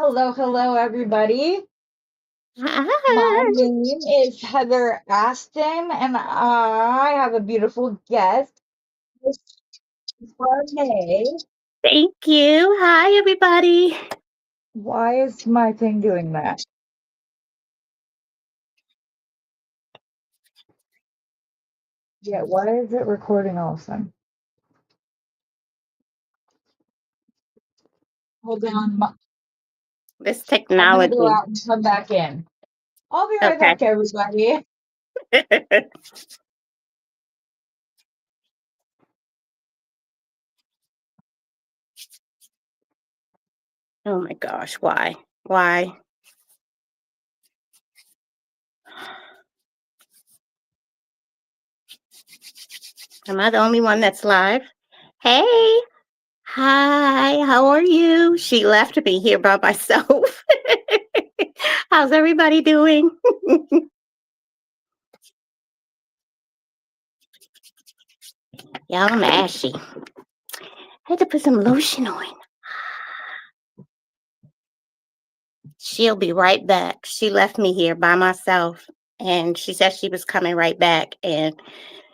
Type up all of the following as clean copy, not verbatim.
Hello, hello, everybody. My Hi. name is Heather Aston, and I have a beautiful guest, Miss Renee. Thank you. Hi, everybody. Why is my thing doing that? Yeah, why is it recording all of a sudden? Hold on, This I'm gonna go technology. out and come back in. I'll be right Okay. back, everybody. Oh my gosh. Why? Why? Am I the only one that's live? Hey. Hi. How are you? She left me here by myself. How's everybody doing? Yeah, I'm ashy. I had to put some lotion on. She'll be right back. She left me here by myself and she said she was coming right back. And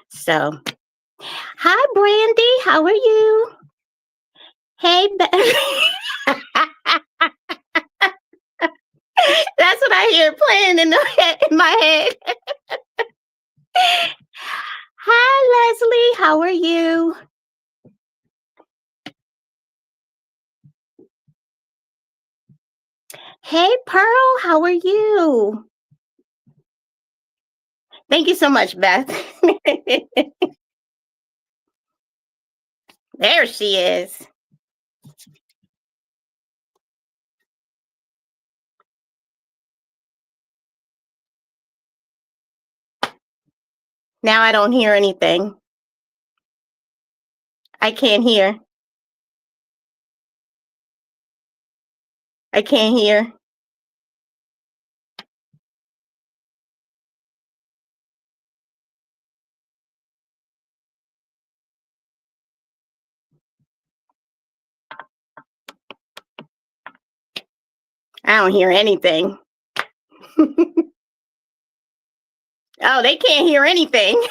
so, hi, Brandy. How are you? Hey, that's what I hear playing in my head. Hi, Leslie. How are you? Hey, Pearl. How are you? Thank you so much, Beth. There she is. Now I don't hear anything. I can't hear. I can't hear. I don't hear anything. Oh, they can't hear anything.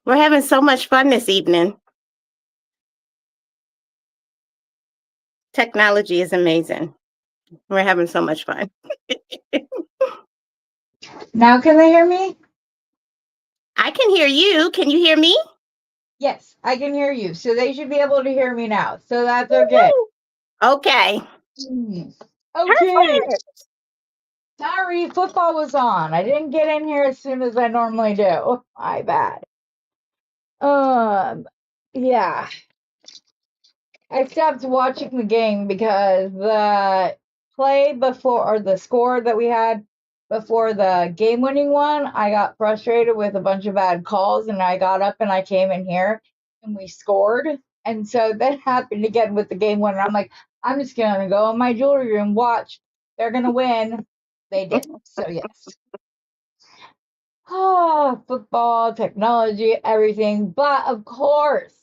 We're having so much fun this evening. Technology is amazing. We're having so much fun. Now, can they hear me? I can hear you. Can you hear me? Yes, I can hear you. So they should be able to hear me now. So that's okay. Okay. Okay. Perfect. Sorry, football was on. I didn't get in here as soon as I normally do. My bad. Um, yeah. I stopped watching the game because the play before or the score that we had before the game winning one, I got frustrated with a bunch of bad calls and I got up and I came in here and we scored. And so that happened again with the game winner. I'm like, I'm just gonna go in my jewelry room, watch. They're gonna win. They did. So yes. Ah, football, technology, everything. But of course,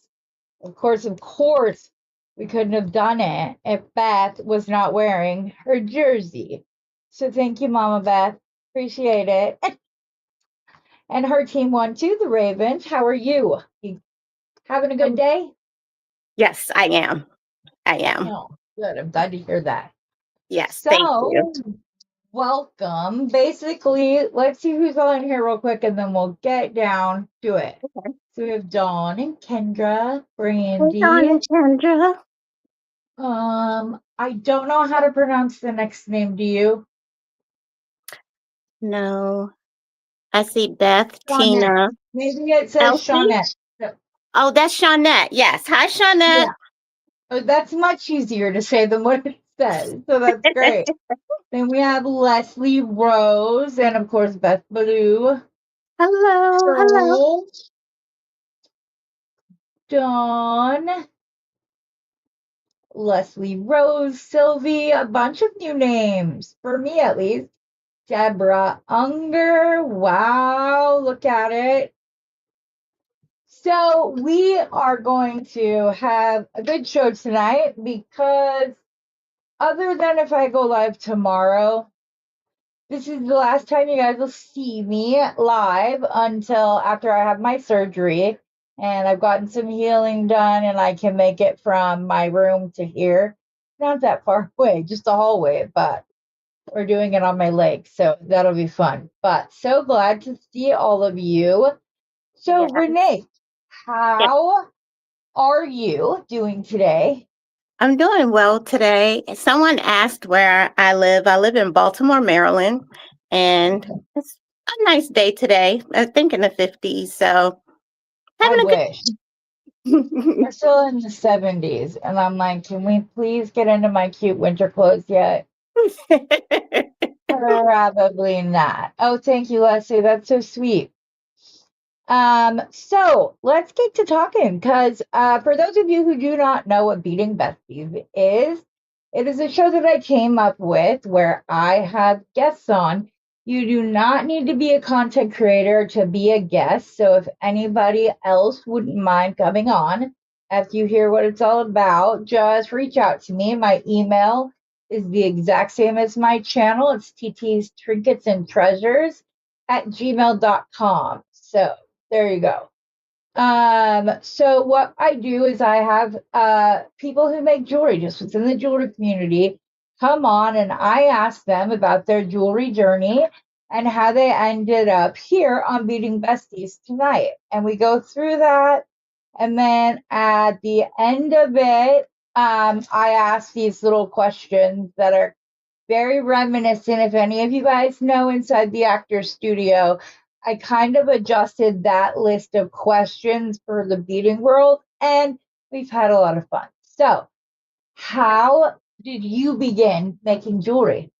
we couldn't have done it if Beth was not wearing her jersey. So thank you, Mama Beth. Appreciate it. And her team won too, the Ravens. How are you? You having a good day? Yes, I am. I am. Oh, good. I'm glad to hear that. Yes, thank you. So, welcome. Basically, let's see who's all in here real quick and then we'll get down to it. Okay. So we have Dawn and Kendra, Hey, Dawn Brandy. and Kendra. I don't know how to pronounce the next name. Do you? No. I see Beth, Shawnette. Tina, Maybe it says Elsie. Shawnette. Oh, that's Shawnette. Yes. Hi, Shawnette. Yeah. Oh, that's much easier to say than what it says. So that's great. Then we have Leslie Rose and of course Beth Blue. Hello. Hello. Pearl, Dawn, Leslie Rose, Sylvie, a bunch of new names. For me at least. Deborah Unger. Wow, look at it. So we are going to have a good show tonight because other than if I go live tomorrow, this is the last time you guys will see me live until after I have my surgery and I've gotten some healing done and I can make it from my room to here. Not that far away, just a hallway, but we're doing it on my leg, so that'll be fun. But so glad to see all of you. So, Yeah. Renee, Yeah. how are you doing today? I'm doing well today. Someone asked where I live. I live in Baltimore, Maryland, and it's a nice day today. I think in the 50s, so I having wish. a good We're still in the 70s, and I'm like, can we please get into my cute winter clothes yet? Probably not. Oh, thank you, Leslie. That's so sweet. So let's get to talking because for those of you who do not know what Beading Besties is, it is a show that I came up with where I have guests on. You do not need to be a content creator to be a guest. So if anybody else wouldn't mind coming on, after you hear what it's all about, just reach out to me. My email is the exact same as my channel. It's TT's Trinkets and Treasures at gmail.com. So there you go. So what I do is I have people who make jewelry just within the jewelry community come on and I ask them about their jewelry journey and how they ended up here on Beading Besties tonight. And we go through that. And then at the end of it, I ask these little questions that are very reminiscent. If any of you guys know inside the actor's studio, I kind of adjusted that list of questions for the beading world, and we've had a lot of fun. So, how did you begin making jewelry?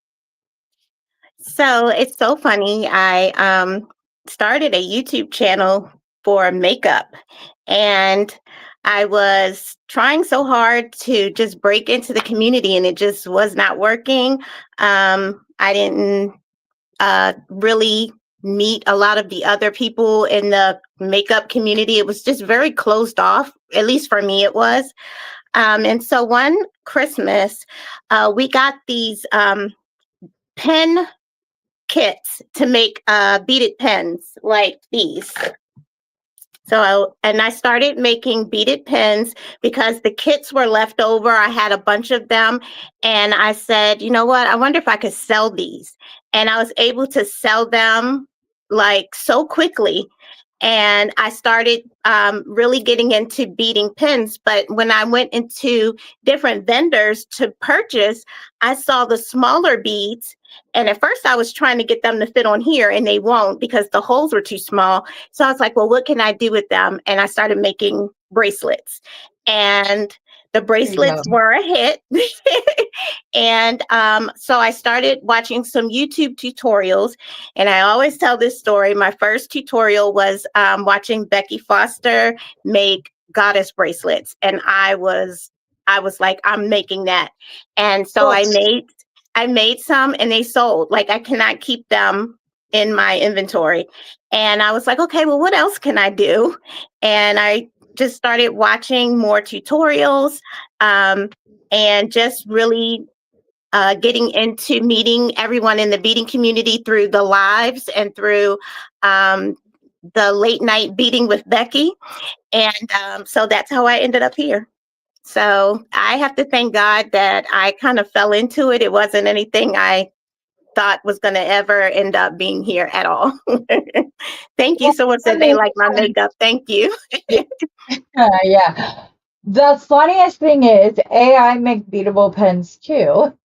So it's so funny. I started a YouTube channel for makeup, and I was trying so hard to just break into the community, and it just was not working. I didn't really meet a lot of the other people in the makeup community. It was just very closed off, at least for me, it was. And so one Christmas, we got these pen kits to make beaded pens like these. And I started making beaded pens because the kits were left over. I had a bunch of them. And I said, you know what? I wonder if I could sell these. And I was able to sell them like so quickly. And I started really getting into beading pens. But when I went into different vendors to purchase, I saw the smaller beads. And at first, I was trying to get them to fit on here, and they won't because the holes were too small. So I was like, well, what can I do with them? And I started making bracelets. And the There you go. bracelets were a hit. And so I started watching some YouTube tutorials. And I always tell this story. My first tutorial was watching Becky Foster make goddess bracelets. And I was like, I'm making that. And so Cool. I made some and they sold. Like I cannot keep them in my inventory. And I was like, okay, well, what else can I do? And I just started watching more tutorials and just really getting into meeting everyone in the beading community through the lives and through the late night beading with Becky. And so that's how I ended up here. So I have to thank God that I kind of fell into it. It wasn't anything I thought was going to ever end up being here at all. Thank you. Well, Someone that said they makes like my sense. makeup. Thank you. Yeah. The funniest thing is AI make beatable pens too.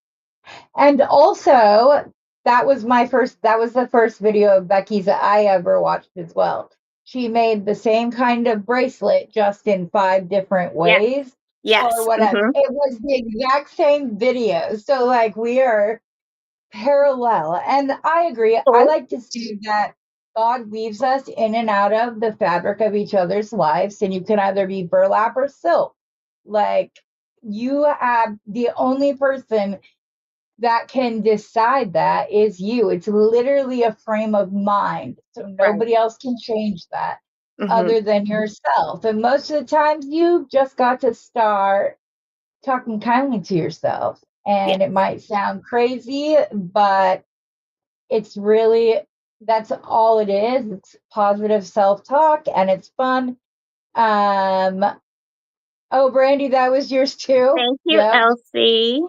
And also, that was the first video of Becky's that I ever watched as well. She made the same kind of bracelet just in 5 different Yes. ways or Yes. whatever. Hmm. It was the exact same video. So like we are parallel. And I agree. I Cool. like to see that God weaves us in and out of the fabric of each other's lives, and you can either be burlap or silk. Like you have the only person that can decide that is you. It's literally a frame of mind. So Right. nobody else can change that. Hmm. other than yourself. And most of the times you just got to start talking kindly to yourself. Yeah. And it might sound crazy, but it's really, that's all it is. It's positive self-talk and it's fun. Um, oh, Brandy, that was yours too. Thank you, Yep. Elsie.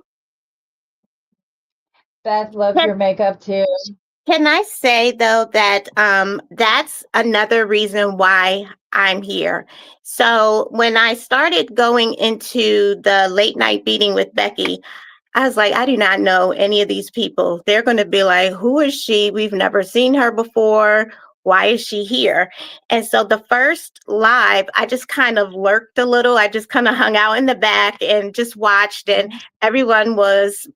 Beth loves Can, your makeup too. can I say though that that's another reason why I'm here. So when I started going into the late night beating with Becky, I was like, I do not know any of these people. They're going to be like, who is she? We've never seen her before. Why is she here? And so the first live, I just kind of lurked a little. I just kind of hung out in the back and just watched, and everyone was,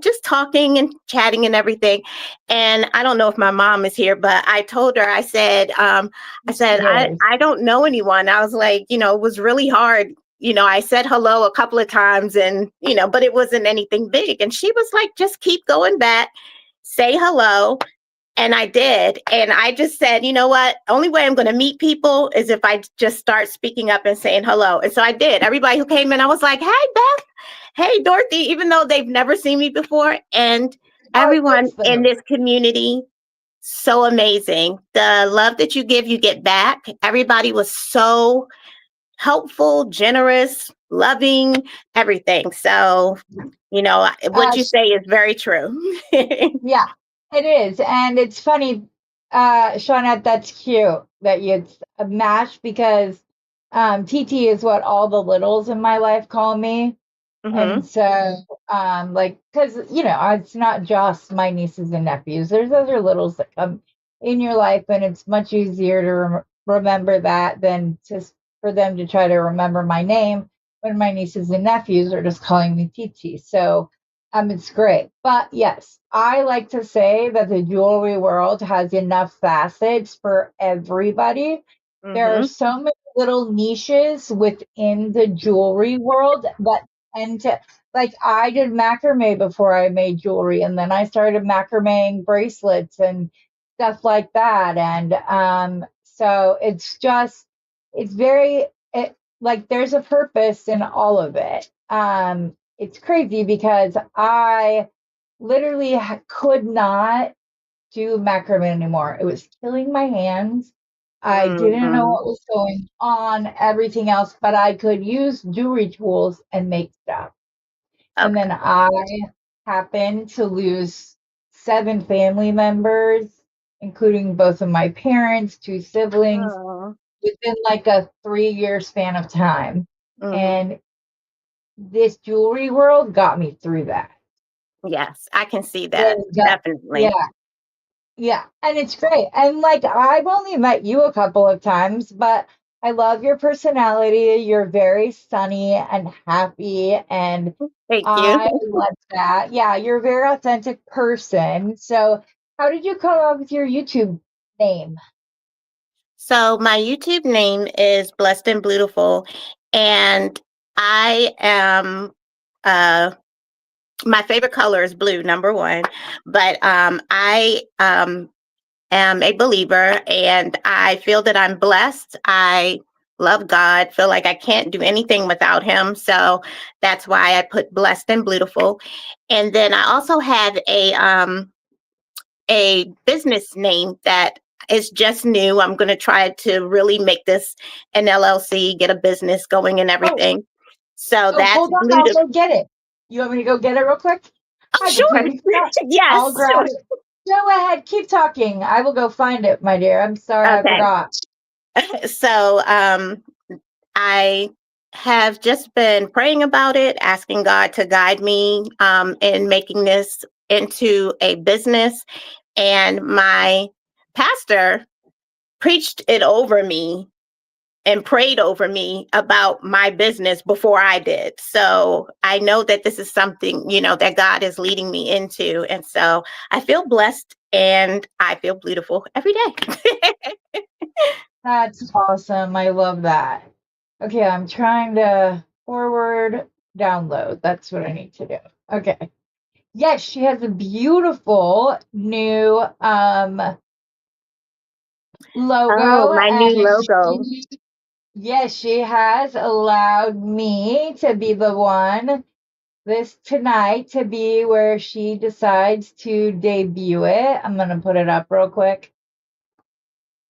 just talking and chatting and everything. And I don't know if my mom is here, but I told her, I said, It is. I don't know anyone. I was like, it was really hard. I said hello a couple of times and, but it wasn't anything big. And she was like, just keep going back, say hello. And I did. And I just said, you know what? Only way I'm going to meet people is if I just start speaking up and saying hello. And so I did. Everybody who came in, I was like, hey, Beth. Hey, Dorothy, even though they've never seen me before. And Oh, it everyone works in though. this community, so amazing. The love that you give, you get back. Everybody was so helpful, generous, loving, everything. So, what Uh, you say is very true. Yeah, it is. And it's funny, Shawnette, that's cute that it's a mash because TT is what all the littles in my life call me. And Hmm. so, like, because, it's not just my nieces and nephews, there's other littles that come in your life, and it's much easier to remember that than for them to try to remember my name when my nieces and nephews are just calling me TT. So, it's great. But yes, I like to say that the jewelry world has enough facets for everybody. There are Hmm. so many little niches within the jewelry world that and to like I did macrame before I made jewelry, and then I started macrameing bracelets and stuff like that. And so it's very like there's a purpose in all of it. It's crazy because I literally could not do macrame anymore. It was killing my hands. I didn't know Hmm. what was going on, everything else, but I could use jewelry tools and make stuff. And Okay. then I happened to lose 7 family members, including both of my parents, 2 siblings, Oh. within like a 3-year span of time. Hmm. And this jewelry world got me through that. Yes, I can see that. It got, Definitely. yeah, yeah, and it's great. And like I've only met you a couple of times, but I love your personality. You're very sunny and happy, and Thank you. I love that. Yeah, you're a very authentic person. So, how did you come up with your YouTube name? So my YouTube name is Blessed and Beautiful, and I am my favorite color is blue, number one. But I am a believer and I feel that I'm blessed. I love God, feel like I can't do anything without him. So that's why I put blessed and beautiful. And then I also have a business name that is just new. I'm going to try to really make this an LLC, get a business going and Oh, everything. So oh, that's hold on, blue I'll to, go get it. You want me to go get it real quick? oh, Hi, sure. Bettina. Yeah, I'll Yes, grab sure. it. Go ahead, keep talking. I will go find it, my dear. I'm sorry, I Okay. forgot. So I have just been praying about it, asking God to guide me in making this into a business. And my pastor preached it over me and prayed over me about my business before I did. So I know that this is something, that God is leading me into. And so I feel blessed and I feel beautiful every day. That's awesome. I love that. Okay, I'm trying to forward download. That's what I need to do. Okay. Yes, she has a beautiful new Oh, logo, my new and logo. yes, she has allowed me to be the one this tonight to be where she decides to debut it. I'm gonna put it up real quick.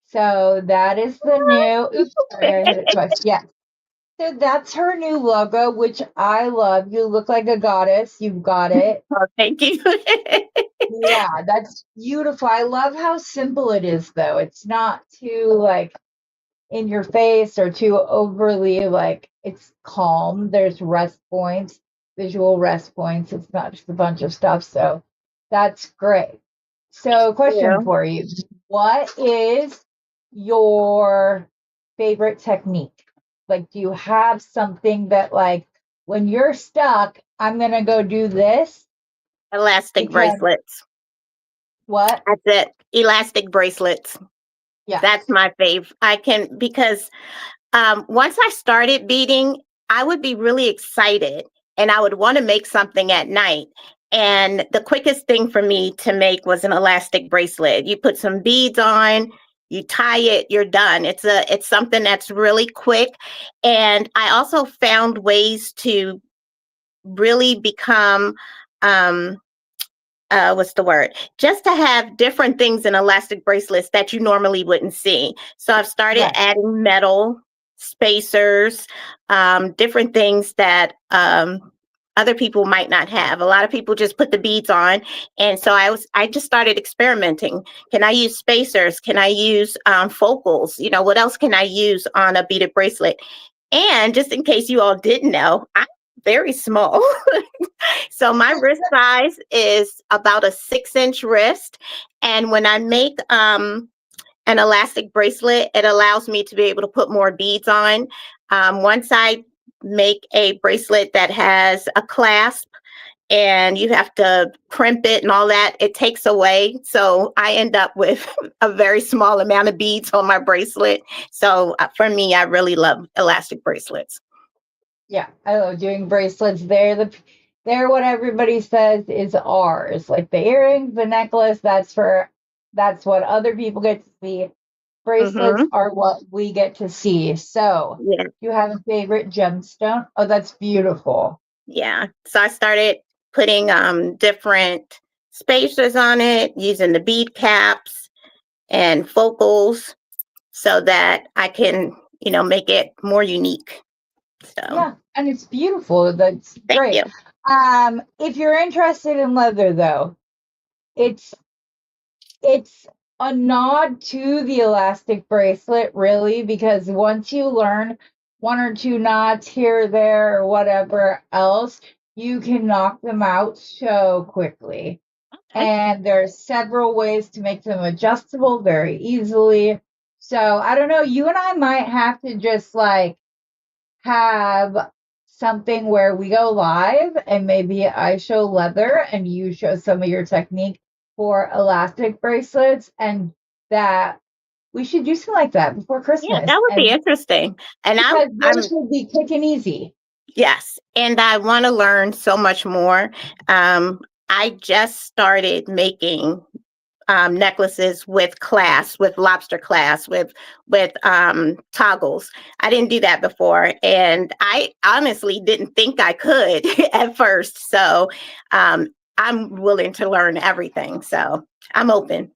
So that is the new. Oops, sorry, I hit it twice. Yeah. So that's her new logo, which I love. You look like a goddess. You've got it. Oh, thank you. Yeah, that's beautiful. I love how simple it is, though. It's not too like in your face or too overly like it's calm. There's rest points, visual rest points. It's not just a bunch of stuff. So that's great. So, question Yeah. for you. What is your favorite technique? Like, do you have something that, like, when you're stuck, I'm going to go do this Elastic because bracelets. what? That's it. Elastic bracelets. That's Yes. my fave. I can, because once I started beading, I would be really excited and I would want to make something at night. And the quickest thing for me to make was an elastic bracelet. You put some beads on, you tie it, you're done. It's something that's really quick. And I also found ways to really become what's the word? Just to have different things in elastic bracelets that you normally wouldn't see. So I've started Right. adding metal spacers, different things that other people might not have. A lot of people just put the beads on, and so I just started experimenting. Can I use spacers? Can I use focals? You know, what else can I use on a beaded bracelet? And just in case you all didn't know, I'm very small. So my wrist size is about a 6-inch wrist. And when I make an elastic bracelet, it allows me to be able to put more beads on. Once I make a bracelet that has a clasp and you have to crimp it and all that, it takes away. So I end up with a very small amount of beads on my bracelet. So for me, I really love elastic bracelets. Yeah, I love doing bracelets. They're what everybody says is ours. Like the earrings, the necklace, that's what other people get to see. Bracelets Hmm. are what we get to see. So, Yeah. you have a favorite gemstone? Oh, that's beautiful. Yeah. So I started putting different spacers on it, using the bead caps and focals so that I can, make it more unique. So Yeah, and it's beautiful. That's thank you. great. If you're interested in leather though, it's it's a nod to the elastic bracelet, really, because once you learn one or two knots here or there or whatever else, you can knock them out so quickly. Okay. And there's several ways to make them adjustable very easily. So I don't know, you and I might have to just like have something where we go live and maybe I show leather and you show some of your technique for elastic bracelets and that we should do something like that before Yeah, Christmas. that would be And interesting. And because I'm those will be quick and easy. yes, and I want to learn so much more. I just started making necklaces with clasp, with lobster clasp, with toggles. I didn't do that before, and I honestly didn't think I could at first. So I'm willing to learn everything. So I'm open.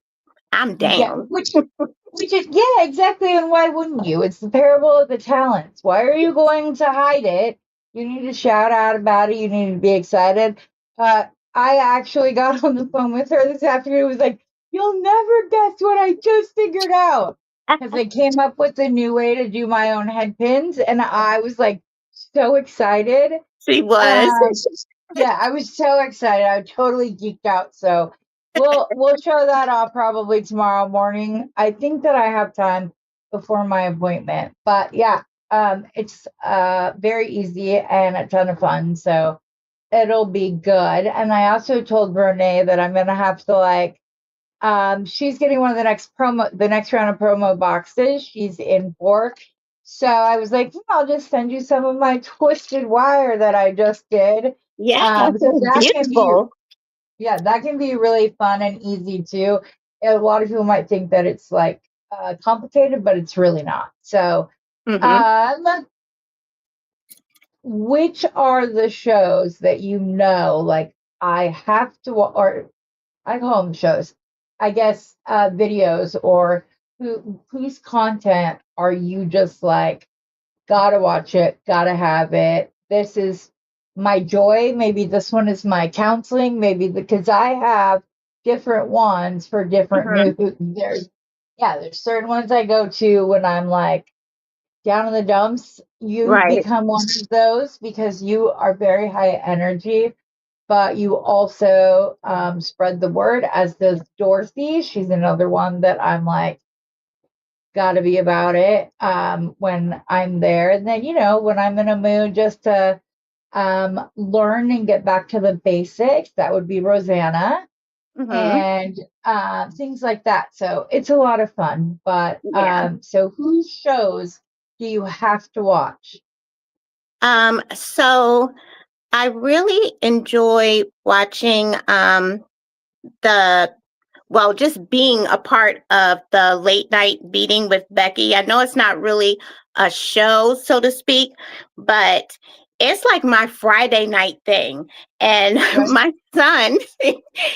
I'm Yeah, down. which is yeah, exactly. And why wouldn't you? It's the parable of the talents. Why are you going to hide it? You need to shout out about it. You need to be excited. Uh, I actually got on the phone with her this afternoon. It was like, you'll never guess what I just figured out. Because I came up with a new way to do my own head pins, and I was like so excited. She was. Um, yeah, I was so excited. I totally geeked out. So we'll show that off probably tomorrow morning. I think that I have time before my appointment. But yeah, it's very easy and a ton of fun. So it'll be good. And I also told Renee that I'm gonna have to like she's getting one of the next round of promo boxes she's in for. So I was like, I'll just send you some of my twisted wire that I just did. Yes, Because it's beautiful. that can be really fun and easy too. A lot of people might think that it's like complicated, but it's really not. So, Mm-hmm. um, which are the shows that you know, like I have to, or I call them shows, I guess, videos, or whose content are you just like, gotta watch it, gotta have it. This is my joy. Maybe this one is my counseling. Maybe because I have different ones for different Mm-hmm. moods. There's certain ones I go to when I'm like down in the dumps. You Right. become one of those because you are very high energy, but you also spread the word, as does Dorothy. She's another one that I'm like, got to be about it when I'm there. And then, when I'm in a mood just to learn and get back to the basics, that would be Rosanna Mm-hmm. and things like that. So it's a lot of fun. But Yeah. so whose shows do you have to watch? So I really enjoy watching the just being a part of the late night beating with Becky. I know it's not really a show, so to speak, but it's like my Friday night thing. And Right. my son,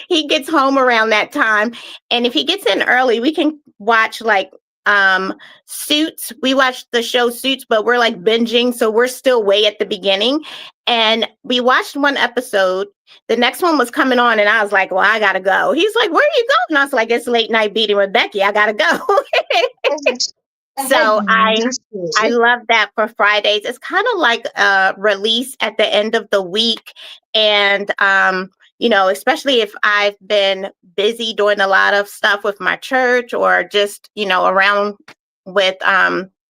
he gets home around that time. And if he gets in early, we can watch like um Suits. We watched the show Suits, but we're like binging, so we're still way at the beginning. And we watched one episode, the next one was coming on, and I was like, well, I gotta go. He's like, where are you going? And I was like, it's late night beating with Becky. I gotta go. So I Exactly. love that for Fridays. It's kind of like a release at the end of the week. And especially if I've been busy doing a lot of stuff with my church or just, around with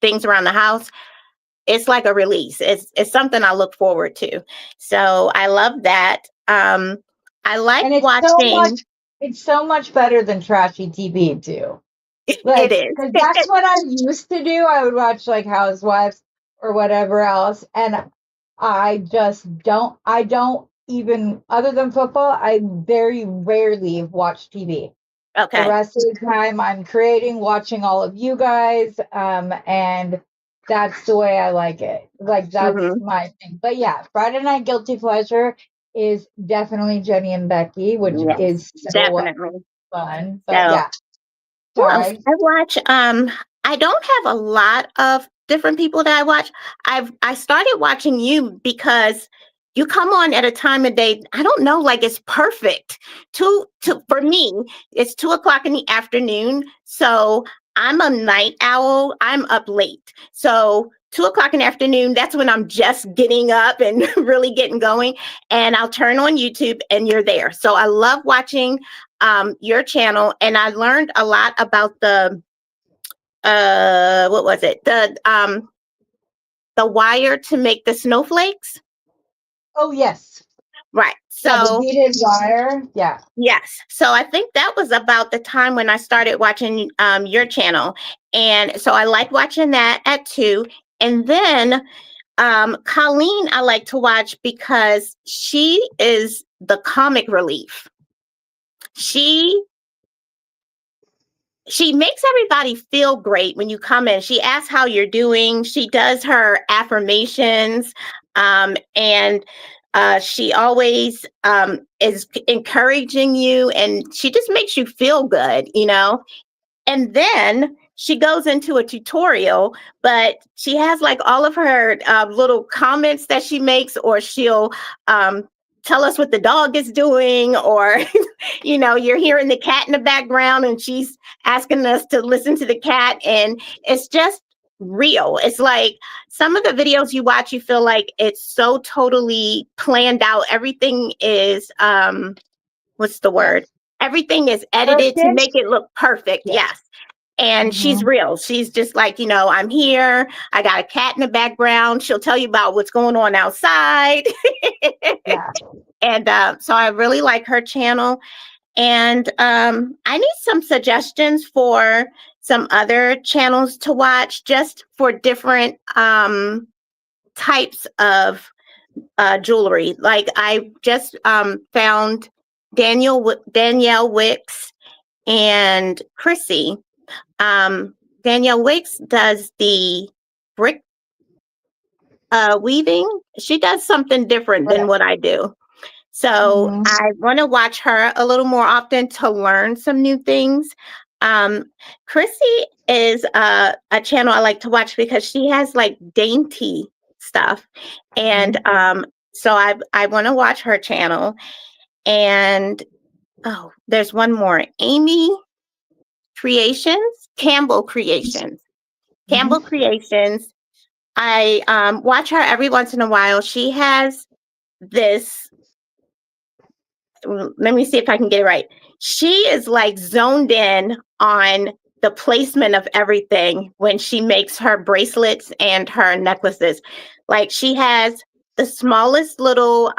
things around the house, it's like a release. It's something I look forward to. So I love that. I like And watching. it's so much better than trashy TV too. It Like, is. because that's what I used to do. I would watch like Housewives or whatever else, and I don't even, other than football, I very rarely watch TV. The Okay. rest of the time, I'm creating, watching all of you guys, and that's the way I like it. Like, that's Hmm. my thing. But yeah, Friday Night Guilty Pleasure is definitely Jenny and Becky, which Yes, is so definitely. fun. But So yeah, who else? sorry. I watch. I don't have a lot of different people that I watch. I started watching you because you come on at a time of day. I don't know, like it's perfect. For me, it's 2 o'clock in the afternoon. So I'm a night owl. I'm up late. So 2 o'clock in the afternoon, that's when I'm just getting up and really getting going. And I'll turn on YouTube and you're there. So I love watching your channel, and I learned a lot about the what was it? The wire to make the snowflakes. Oh yes. Right. Yeah, the So beaded wire. Yeah. yes. So I think that was about the time when I started watching your channel. And so I like watching that at 2. And then Colleen I like to watch because she is the comic relief. She she makes everybody feel great when you come in. She asks how you're doing. She does her affirmations, and she always is encouraging you, and she just makes you feel good. And then she goes into a tutorial, but she has like all of her little comments that she makes, or she'll tell us what the dog is doing, or you're hearing the cat in the background and she's asking us to listen to the cat. And it's just real. It's like some of the videos you watch, you feel like it's so totally planned out. Everything is, what's the Yes. word? Everything is edited to Scripted. make it look perfect. Yes. Yes. And she's Hmm. real. She's just like, I'm here. I got a cat in the background. She'll tell you about what's going on outside. Yeah. And so I really like her channel. And I need some suggestions for some other channels to watch just for different types of jewelry. Like I just found Danielle Wicks and Chrissy. Danielle Wicks does the brick weaving. She does something different than Right. what I do. So Mhm. I want to watch her a little more often to learn some new things. Um, Chrissy is a channel I like to watch because she has like dainty stuff. And Mhm. so I want to watch her channel. And oh, there's one more. Amy Creations, Campbell Creations. Mhm. Campbell Creations. I watch her every once in a while. She has this. Let me see if I can get it right. She is like zoned in on the placement of everything when she makes her bracelets and her necklaces. Like she has the smallest little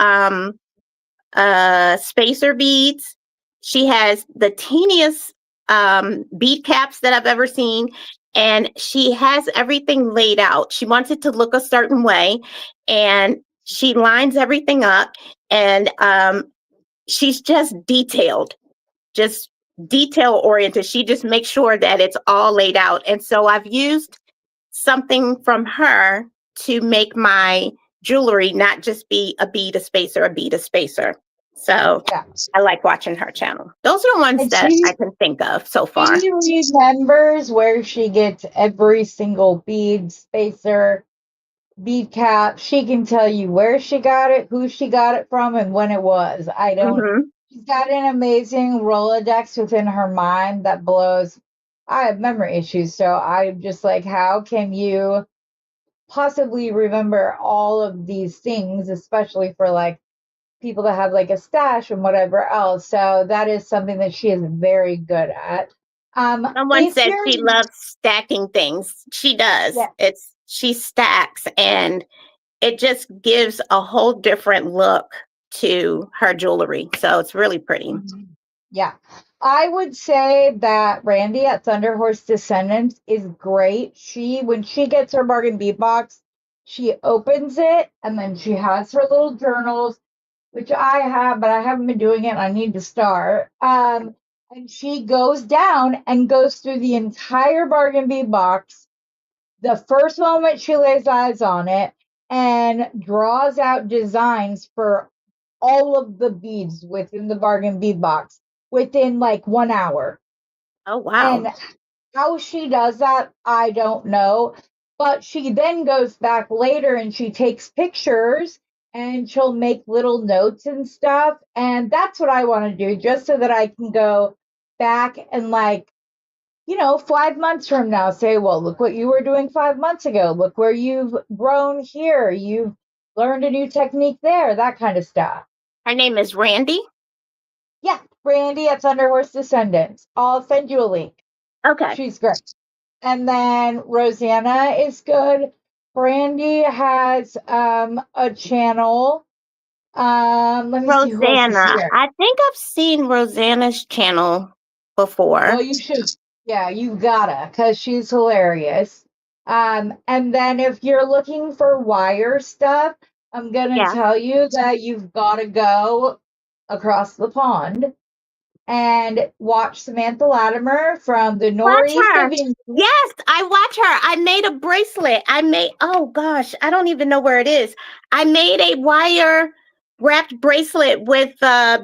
spacer beads. She has the teeniest bead caps that I've ever seen. And she has everything laid out. She wants it to look a certain way. And she lines everything up. And she's just detail oriented. She just makes sure that it's all laid out. And so I've used something from her to make my jewelry not just be a bead, a spacer, a bead, a spacer. So Yeah. I like watching her channel. Those are the ones And that I can think of so far. she remembers where she gets every single bead, spacer, bead cap. She can tell you where she got it, who she got it from, and when it was. I don't. Hmm. She's got an amazing Rolodex within her mind that blows. I have memory issues, so I'm just like, how can you possibly remember all of these things, especially for like people that have like a stash and whatever else. So that is something that she is very good at. Someone If said you're, she loves stacking things. She does. yeah, She stacks and it just gives a whole different look to her jewelry. So it's really pretty. mhm, yeah, I would say that Randy at Thunder Horse Descendants is great. When she gets her bargain beat box, she opens it and then she has her little journals, which I have, but I haven't been doing it. I need to start. And she goes down and goes through the entire bargain beat box the first moment she lays eyes on it and draws out designs for all of the beads within the bargain bead box within like 1 hour. Oh, wow. And how she does that, I don't know. But she then goes back later and she takes pictures and she'll make little notes and stuff. And that's what I want to do just so that I can go back and like 5 months from now, say, well, look what you were doing 5 months ago. Look where you've grown here. You've learned a new technique there, that kind of stuff. Her name is Randy. Yeah, Brandy at Thunder Horse Descendants. I'll send you a link. Okay. She's great. And then Rosanna is good. Brandy has a channel. Let me see who else is Rosanna. here. I think I've seen Rosanna's channel before. Well, you should. Yeah, you gotta, because she's hilarious. And then if you're looking for wire stuff, I'm gonna Yeah. tell you that you've gotta go across the pond and watch Samantha Latimer from the Watch northeast her. of England. Yes, I watch her. I made a bracelet. Oh gosh, I don't even know where it is. I made a wire wrapped bracelet with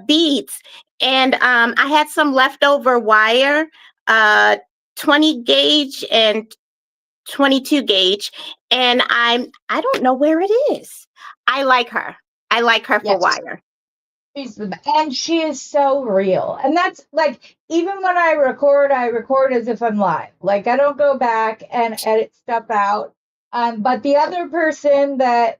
beads, and I had some leftover wire, uh, 20 gauge and 22 gauge, and I don't know where it is. I like her. I like her for Yes. wire. She's the best. And she is so real. And that's like, even when I record as if I'm live. Like, I don't go back and edit stuff out. But the other person that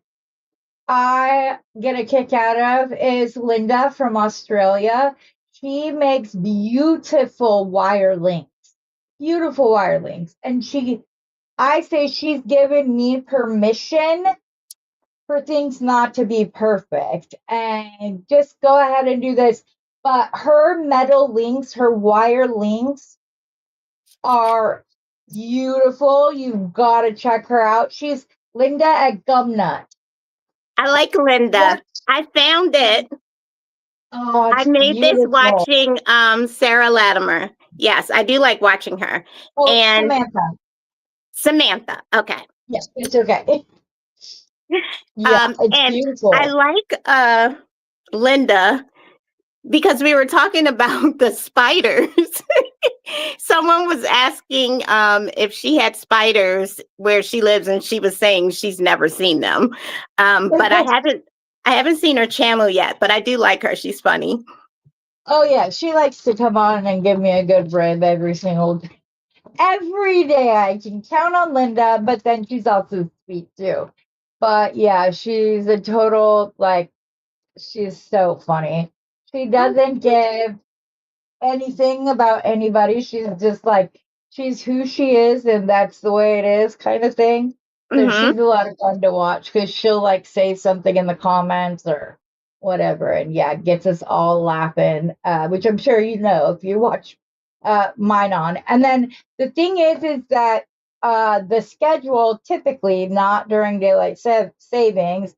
I get a kick out of is Linda from Australia. She makes beautiful wire links. Beautiful wire links. And I say she's given me permission for things not to be perfect and just go ahead and do this. But her metal links, her wire links are beautiful. You've got to check her out. She's Linda at Gumnut. I like Linda. What? I found it. Oh, I it's made this beautiful. watching Sarah Latimer. Yes, I do like watching her. Oh, And Samantha. Samantha. Okay. Yes, it's okay. Yeah, it's And I beautiful. like Linda because we were talking about the spiders. Someone was asking if she had spiders where she lives, and she was saying she's never seen them. But I haven't seen her channel yet, but I do like her. She's funny. Oh yeah, she likes to come on and give me a good rib every day. I can count on Linda, but then she's also sweet too. But yeah, she's a total like she's so funny. She doesn't give anything about anybody. She's just like she's who she is and that's the way it is kind of thing. So Mm-hmm. she's a lot of fun to watch because she'll like say something in the comments or whatever and yeah, gets us all laughing, which I'm sure you know if you watch mine on. And then the thing is that the schedule typically not during daylight savings,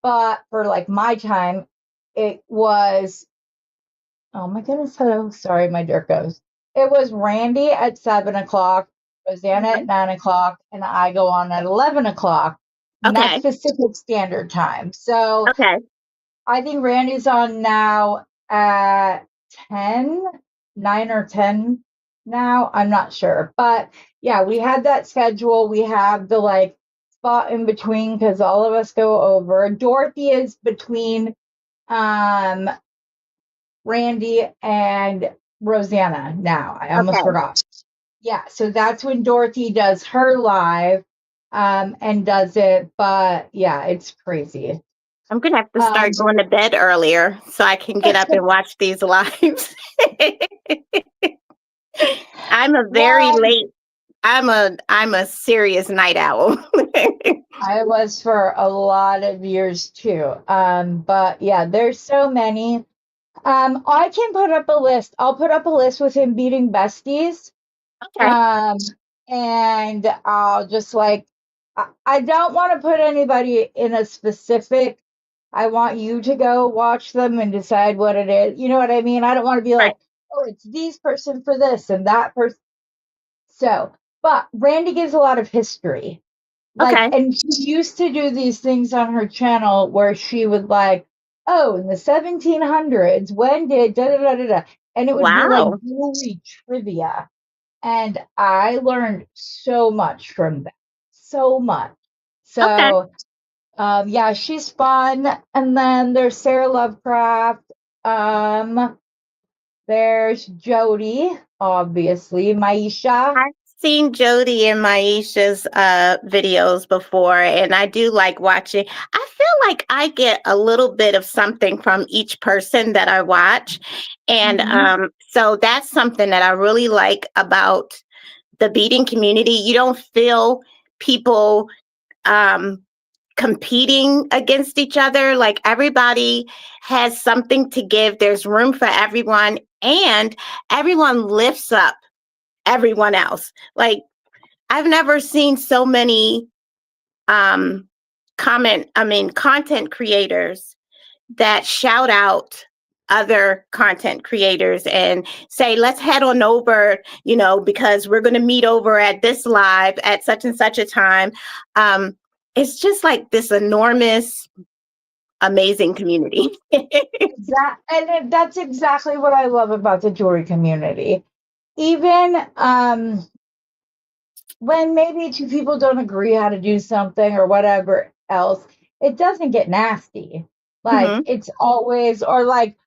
but for like my time, it was oh my goodness, hello. Sorry, my dirt goes. It was Randy at 7 o'clock, Rosanna Mm-hmm. at 9 o'clock, and I go on at 11 o'clock. And that's Okay. Pacific Standard Time. So Okay. I think Randy's on now at 10, 9 or 10 now. I'm not sure. But yeah, we had that schedule. We have the like spot in between because all of us go over. Dorothy is between um Randy and Rosanna now. I almost Okay. forgot. Yeah, so that's when Dorothy does her live and does it. But yeah, it's crazy. I'm gonna have to Um, start going to bed earlier so I can get up and watch these lives. I'm a very well, late. I'm a serious night owl. I was for a lot of years too. But yeah, there's so many. I can put up a list. I'll put up a list with him beating besties. Okay. Um, and I'll just like, I don't want to put anybody in a specific, I want you to go watch them and decide what it is. You know what I mean? I don't want to be Right. like, oh, it's these person for this and that person. So, but Randy gives a lot of history. Like, Okay. and she used to do these things on her channel where she would like, oh, in the 1700s, when did da da da da da, and it would be like Wow. jewelry trivia. And I learned so much from that. So much. Okay. So yeah, she's fun. And then there's Sarah Lovecraft. Um, there's Jody, obviously, Maisha. I've seen Jody and Maisha's videos before, and I do like watching. I feel like I get a little bit of something from each person that I watch. And Mhm. so that's something that I really like about the beading community. You don't feel people um, competing against each other. Like everybody has something to give, there's room for everyone, and everyone lifts up everyone else. Like I've never seen so many um content creators that shout out other content creators and say, let's head on over, because we're going to meet over at this live at such and such a time. It's just like this enormous, amazing community. That's exactly what I love about the jewelry community. Even when maybe two people don't agree how to do something or whatever else, it doesn't get nasty. Like Hmm. it's always or like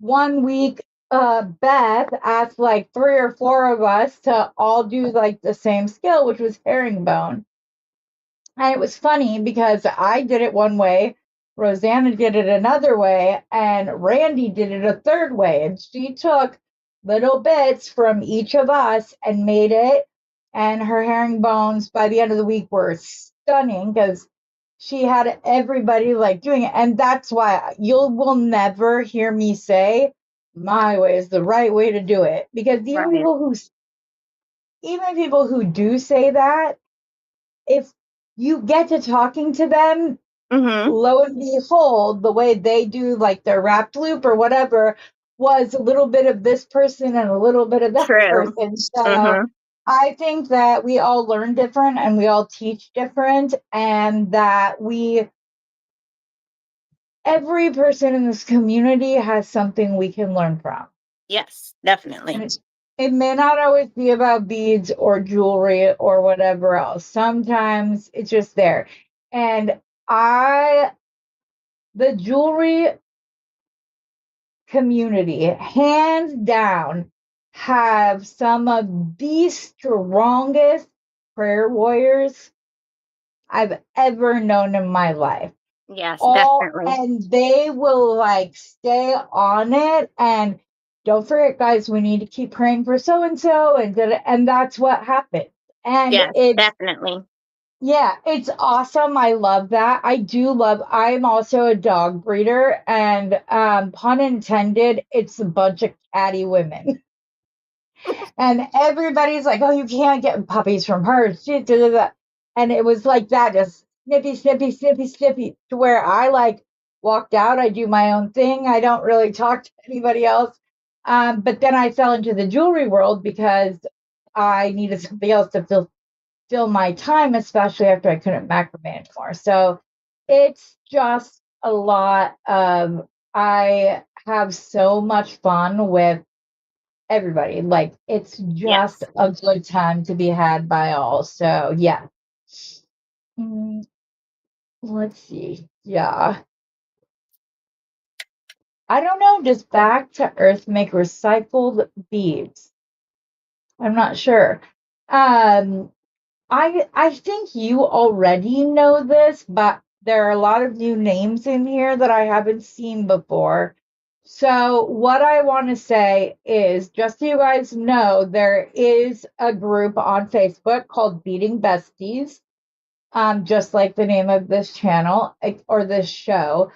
one week Beth asked like three or four of us to all do like the same skill, which was herringbone. And it was funny because I did it one way, Rosanna did it another way, and Randy did it a third way. And she took little bits from each of us and made it. And her herringbones by the end of the week were stunning because she had everybody like doing it. And that's why you will never hear me say my way is the right way to do it. Because Right. even people who do say that, if you get to talking to them, Hmm. lo and behold, the way they do like their wrapped loop or whatever, was a little bit of this person and a little bit of that True. person. So Mm-hmm. I think that we all learn different and we all teach different, and that every person in this community has something we can learn from. Yes, definitely. And it may not always be about beads or jewelry or whatever else. Sometimes it's just there. And the jewelry community, hands down, have some of the strongest prayer warriors I've ever known in my life. Yes, definitely. And they will like stay on it, and don't forget, guys, we need to keep praying for so and so, and that's what happened. And Yes, definitely. yeah, it's awesome. I love that. I'm also a dog breeder, and pun intended, it's a bunch of catty women. And everybody's like, "Oh, you can't get puppies from her." And it was like that, just snippy, snippy, snippy, snippy, to where I like walked out. I do my own thing. I don't really talk to anybody else. But then I fell into the jewelry world because I needed something else to fill my time, especially after I couldn't macrame anymore. So it's just a lot of, I have so much fun with everybody. Like, it's just Yes. a good time to be had by all. So yeah. Mm, let's see. Yeah. I don't know. Does Back to Earth make recycled beads? I'm not sure. Um, I think you already know this, but there are a lot of new names in here that I haven't seen before. So what I want to say is, just so you guys know, there is a group on Facebook called Beading Besties, just like the name of this channel or this show,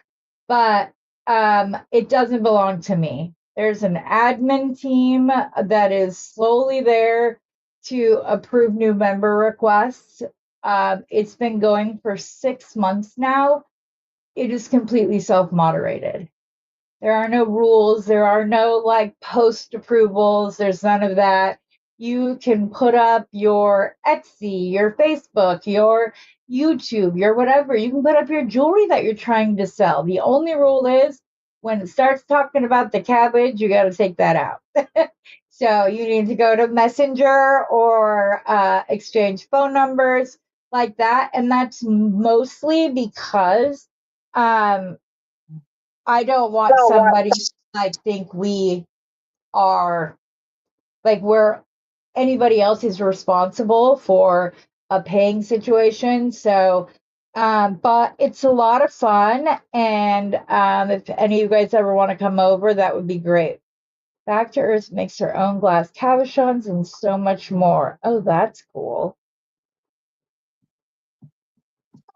but it doesn't belong to me. There's an admin team that is slowly there to approve new member requests. It's been going for 6 months now. It is completely self moderated. There are no rules. There are no like post approvals. There's none of that. You can put up your Etsy, your Facebook, your YouTube, your whatever. You can put up your jewelry that you're trying to sell. The only rule is when it starts talking about the cabbage, you got to take that out. So you need to go to Messenger or exchange phone numbers like that. And that's mostly because um, I don't want So what? somebody to like think we are like we're anybody else is responsible for a paying situation. So but it's a lot of fun, and if any of you guys ever want to come over, that would be great. Back to Earth makes her own glass cabochons and so much more. Oh, that's cool.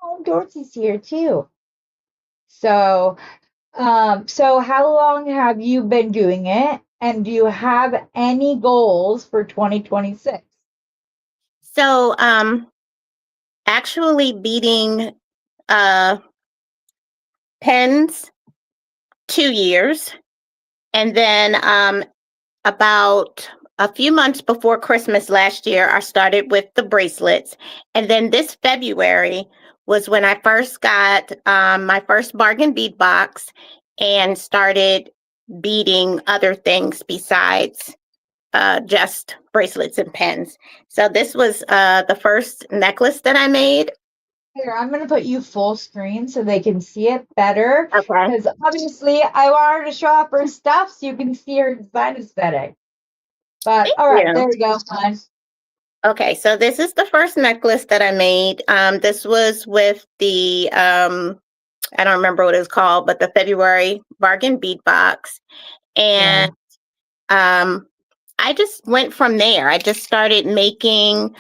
Oh, Dorothy's here too. So so how long have you been doing it? And do you have any goals for 2026? So, actually beating uh pens 2 years, and then about a few months before Christmas last year, I started with the bracelets, and then this February was when I first got my first bargain bead box and started beading other things besides just bracelets and pens. So this was the first necklace that I made. Here, I'm going to put you full screen so they can see it better. Okay. Because obviously, I want her to show off her stuff so you can see her design aesthetic. But Thank all right, you. there we go. Fine. Okay, so this is the first necklace that I made. This was with the I don't remember what it was called, but the February bargain bead box. Yeah. And I just went from there. I just started making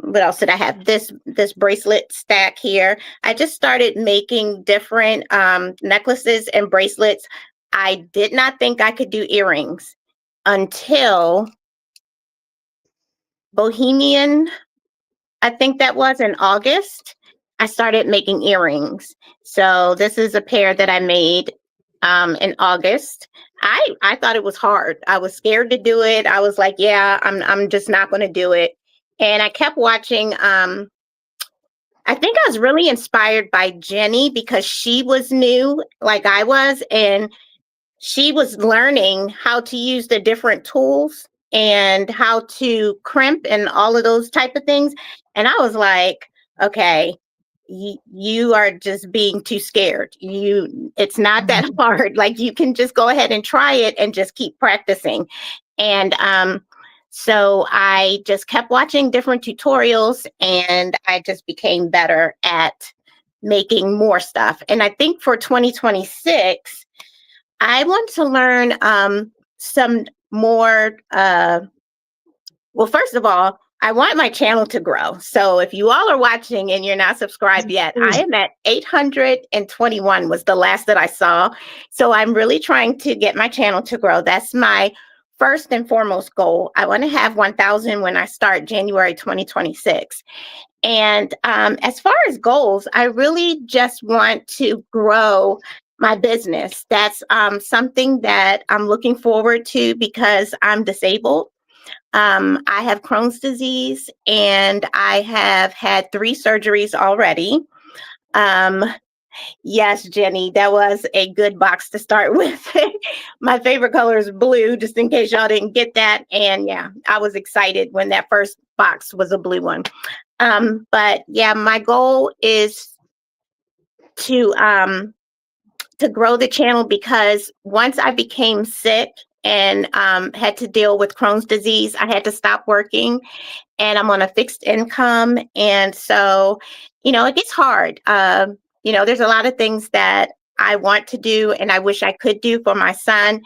what else did I have? This bracelet stack here. I just started making different necklaces and bracelets. I did not think I could do earrings until Bohemian, I think that was in August. I started making earrings. So this is a pair that I made. in August. I thought it was hard. I was scared to do it. I was like, yeah, I'm just not going to do it. And I kept watching. I think I was really inspired by Jenny because she was new, like I was, and she was learning how to use the different tools and how to crimp and all of those type of things. And I was like, okay, you are just being too scared. It's not that hard. Like you can just go ahead and try it and just keep practicing. And so I just kept watching different tutorials and I just became better at making more stuff. And I think for 2026, I want to learn some more. Well, first of all, I want my channel to grow. So if you all are watching and you're not subscribed yet, I am at 821 was the last that I saw. So I'm really trying to get my channel to grow. That's my first and foremost goal. I want to have 1,000 when I start January 2026. And as far as goals, I really just want to grow my business. That's something that I'm looking forward to because I'm disabled. I have Crohn's disease and I have had 3 surgeries already. Um, yes, Jenny, that was a good box to start with. My favorite color is blue, just in case y'all didn't get that. And yeah, I was excited when that first box was a blue one. But yeah, my goal is to grow the channel because once I became sick and had to deal with Crohn's disease, I had to stop working and I'm on a fixed income. And so, it gets hard. There's a lot of things that I want to do and I wish I could do for my son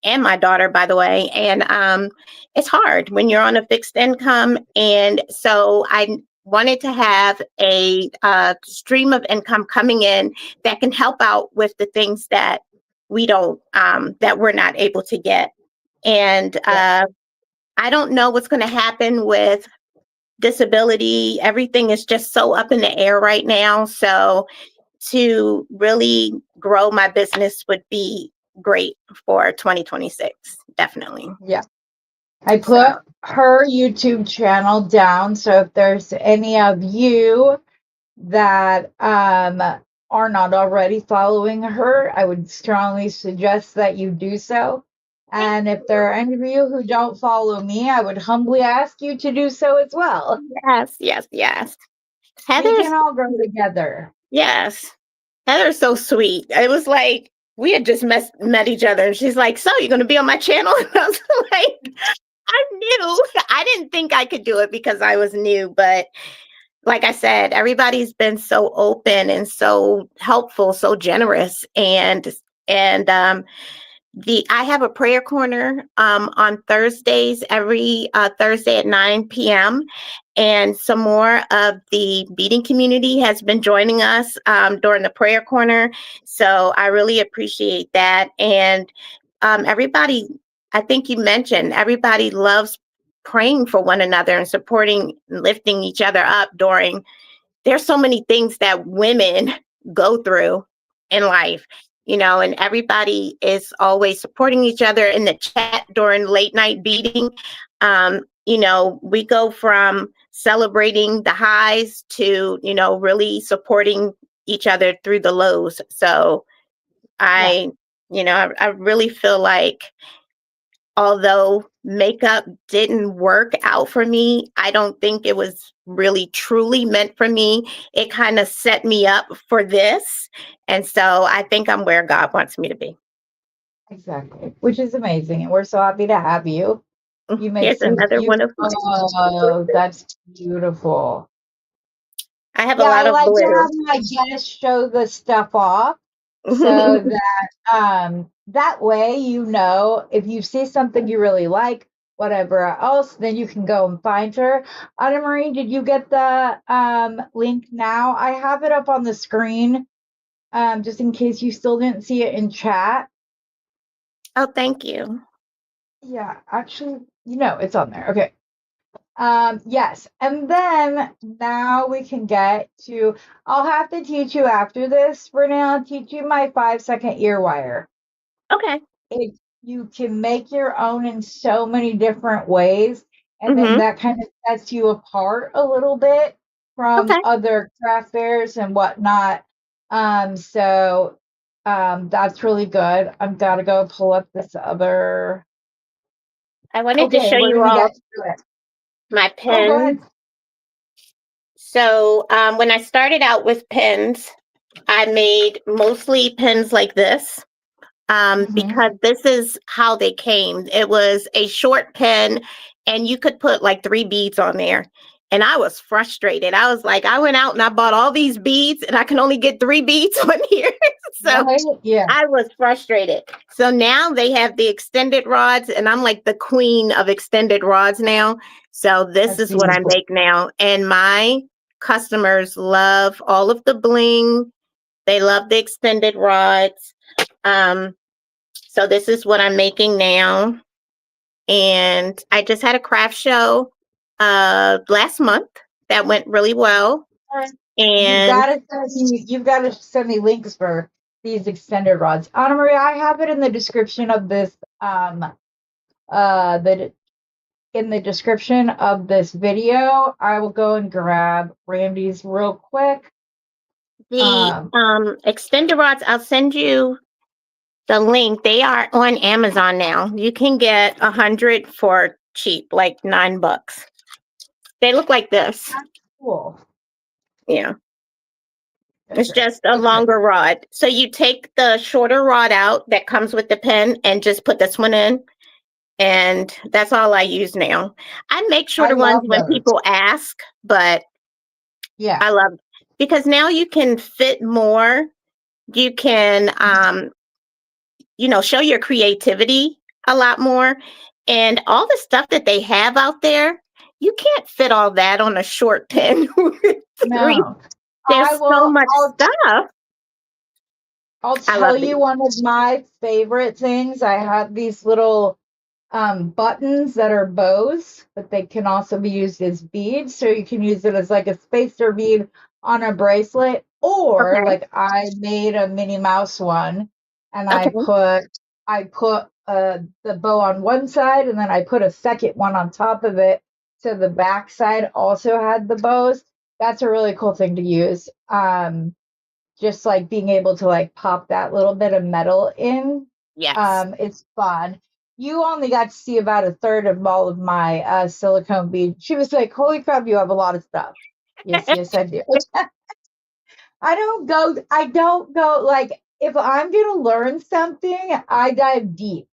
and my daughter, by the way. And it's hard when you're on a fixed income. And so I wanted to have a stream of income coming in that can help out with the things that we don't, that we're not able to get. And I don't know what's going to happen with disability. Everything is just so up in the air right now. So to really grow my business would be great for 2026. Definitely. Yeah. I put her YouTube channel down. So if there's any of you that are not already following her, I would strongly suggest that you do so. And if there are any of you who don't follow me, I would humbly ask you to do so as well. Yes. We Heather's, can all grow together. yes. Heather's so sweet. It was like we had just met each other and she's like, so you're going to be on my channel? And I was like, I'm new. I didn't think I could do it because I was new, but like I said, everybody's been so open and so helpful, so generous. And I have a prayer corner on Thursdays, every Thursday at 9 p.m. And some more of the beading community has been joining us during the prayer corner. So I really appreciate that. And everybody, I think you mentioned, everybody loves praying for one another and supporting and lifting each other up there's so many things that women go through in life, and everybody is always supporting each other in the chat during late night beating. We go from celebrating the highs to, really supporting each other through the lows. So I really feel like although makeup didn't work out for me, I don't think it was really truly meant for me. It kind of set me up for this. And so I think I'm where God wants me to be. Exactly. Which is amazing. And we're so happy to have you. You make Here's some another one of mine. Oh, that's beautiful. I have a Yeah, lot I of like to blue. have my guests show the stuff off so that way if you see something you really like, whatever else, then you can go and find her. Anna Marie, did you get the link now? I have it up on the screen just in case you still didn't see it in chat. Oh, thank you. Yeah, actually, it's on there. Okay. Yes. And then now we can get to, I'll have to teach you after this, Renee. I'll teach you my 5-second ear wire. Okay. it you can make your own in so many different ways, and then Mhm. that kind of sets you apart a little bit from Okay. other craft fairs and whatnot. So that's really good. I've got to go pull up this other. I wanted to Okay, show we're you gonna all get to it. my Oh, go ahead. pens. So when I started out with pens, I made mostly pens like this. Hmm. Because this is how they came. It was a short pen, and you could put like 3 beads on there. And I was frustrated. I was like, I went out and I bought all these beads, and I can only get 3 beads on here. So Right? Yeah, I was frustrated. So now they have the extended rods, and I'm like the queen of extended rods now. So this that's is what I beautiful. make now. And my customers love all of the bling. They love the extended rods. Um, so this is what I'm making now. And I just had a craft show last month that went really well. You've And got to send me links for these extended rods. Anna Maria, I have it in the description of this the in the description of this video. I will go and grab Randy's real quick. the Um extender rods, I'll send you the link. They are on Amazon now. You can get 100 for cheap, like $9. They look like this. that's cool. Yeah. It's Okay. just a Okay. longer rod. So you take the shorter rod out that comes with the pen and just put this one in. And that's all I use now. I make I shorter ones love when those. people ask, but Yeah. I love because now you can fit more. You can show your creativity a lot more. And all the stuff that they have out there, you can't fit all that on a short pen with three. No. I There's so will much stuff. I'll I tell love you these. one of my favorite things. I have these little buttons that are bows, but they can also be used as beads. So you can use it as like a spacer bead on a bracelet, or Okay. like I made a Minnie Mouse one, and Okay. I put the bow on one side, and then I put a second one on top of it. So the back side also had the bows. That's a really cool thing to use. Just like being able to like pop that little bit of metal in. Yes. It's fun. You only got to see about a third of all of my silicone beads. She was like, "Holy crap, you have a lot of stuff." Yes, yes, I do. I don't go like if I'm gonna learn something, I dive deep.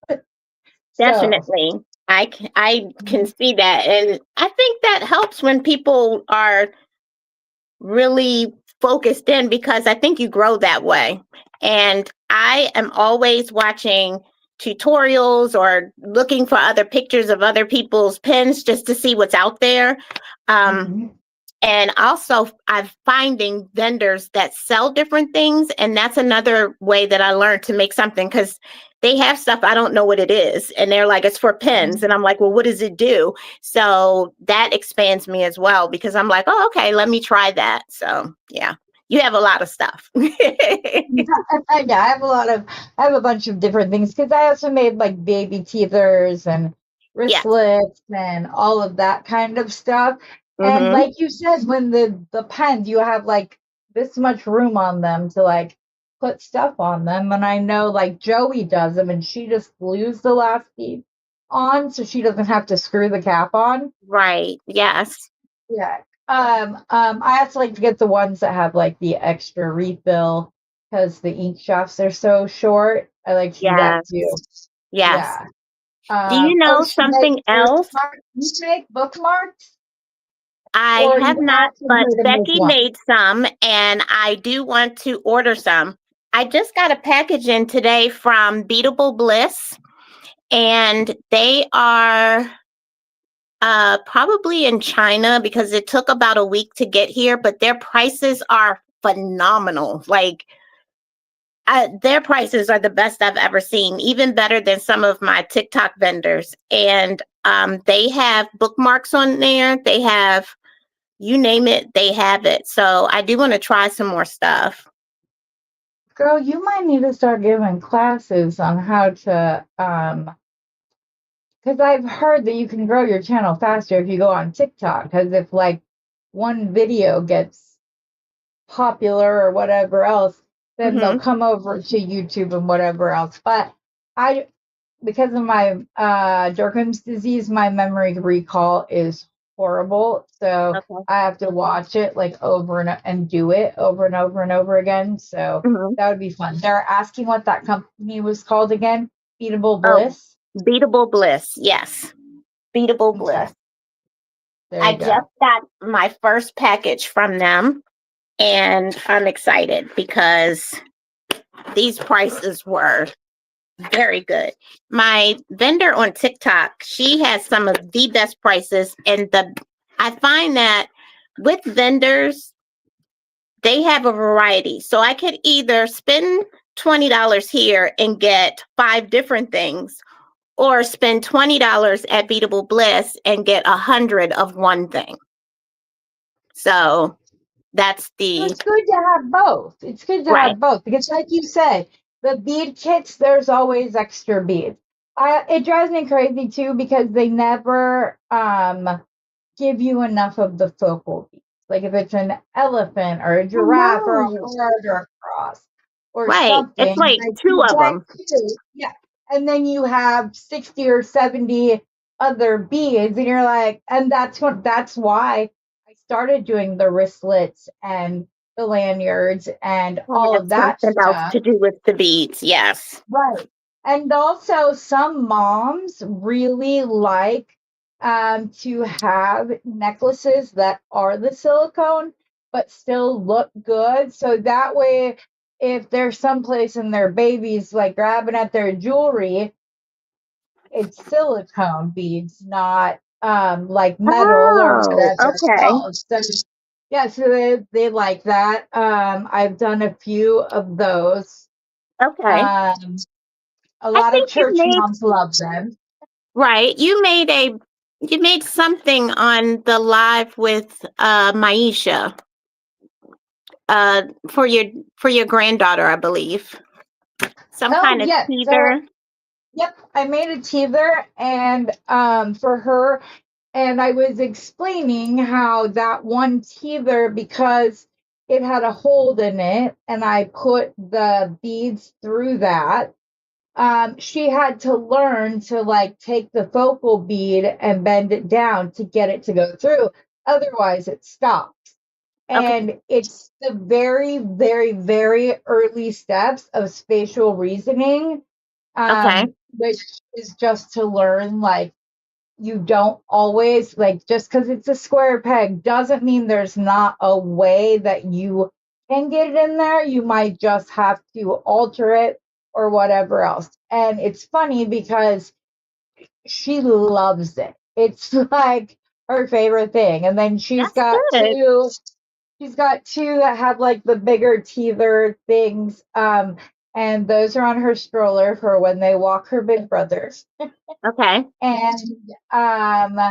So Definitely. I can mhm, see that. And I think that helps when people are really focused in because I think you grow that way. And I am always watching tutorials or looking for other pictures of other people's pens just to see what's out there. Um, mhm, and also, I'm finding vendors that sell different things. And that's another way that I learned to make something because they have stuff I don't know what it is. And they're like, it's for pens. mhm. And I'm like, well, what does it do? So that expands me as well because I'm like, oh, okay, let me try that. So, yeah, you have a lot of stuff. Yeah, I have a bunch of different things because I also made like baby teethers and Yes. wristlets and all of that kind of stuff. And Hmm. like you said, when the pens, you have like this much room on them to like put stuff on them. And I know like Joey does them, and she just glues the last piece on so she doesn't have to screw the cap on. Right. Yes. Yeah. I also like to get the ones that have like the extra refill because the ink shafts are so short. I like to do that Yes. too. Yes. Yeah. Do you Oh, know she makes something else? you make bookmarks, I or have you not, asking but her to make Becky one? made some and I do want to order some. I just got a package in today from Beatable Bliss and they are probably in China because it took about a week to get here, but their prices are phenomenal. Like their prices are the best I've ever seen, even better than some of my TikTok vendors. And they have bookmarks on there. They have you name it, they have it. So I do want to try some more stuff. Girl, you might need to start giving classes on how to, because I've heard that you can grow your channel faster if you go on TikTok. Because if like one video gets popular or whatever else, then they'll Mm-hmm. come over to YouTube and whatever else. But I, because of my Durkheim's disease, my memory recall is horrible. So Okay. I have to watch it like over and do it over and over and over again. So Mm-hmm. that would be fun. They're asking what that company was called again. Beatable Oh, Bliss. Beatable Bliss. Yes. Beatable Okay, Bliss. there I you just go. got my first package from them and I'm excited because these prices were very good. My vendor on TikTok, she has some of the best prices, and I find that with vendors, they have a variety. So I could either spend $20 here and get 5 different things, or spend $20 at Beatable Bliss and get 100 of one thing. So that's So the it's good to have both. It's good to right. have both because, like you said, the bead kits, there's always extra beads. It drives me crazy too because they never give you enough of the focal beads. Like if it's an elephant or a I giraffe or a know. heart or a cross or Right. It's something, like like two you of get them. two, yeah, and then you have 60 or 70 other beads, and you're like, and that's why I started doing the wristlets and the lanyards and I all have of that something else stuff. to do with the beads. Yes. Right. And also, some moms really like to have necklaces that are the silicone, but still look good. So that way, if there's someplace in their babies like grabbing at their jewelry, it's silicone beads, not like metal or Oh, whatever okay. else. So, yeah, so they like that. I've done a few of those. Okay. Um, a I lot of think you church made moms love them. right. You made something on the live with Maisha for your granddaughter, I believe. Some Oh, kind of yeah. So, teether. yep, I made a teether and for her, and I was explaining how that one teether, because it had a hole in it, and I put the beads through that. She had to learn to like take the focal bead and bend it down to get it to go through. Otherwise, it stops. Okay. And it's the very, very, very early steps of spatial reasoning, Okay. which is just to learn like you don't always like just because it's a square peg doesn't mean there's not a way that you can get it in there. You might just have to alter it or whatever else. And it's funny because she loves it. It's like her favorite thing. And then That's good. she's got two that have like the bigger teether things. And those are on her stroller for when they walk her big brothers. Okay. And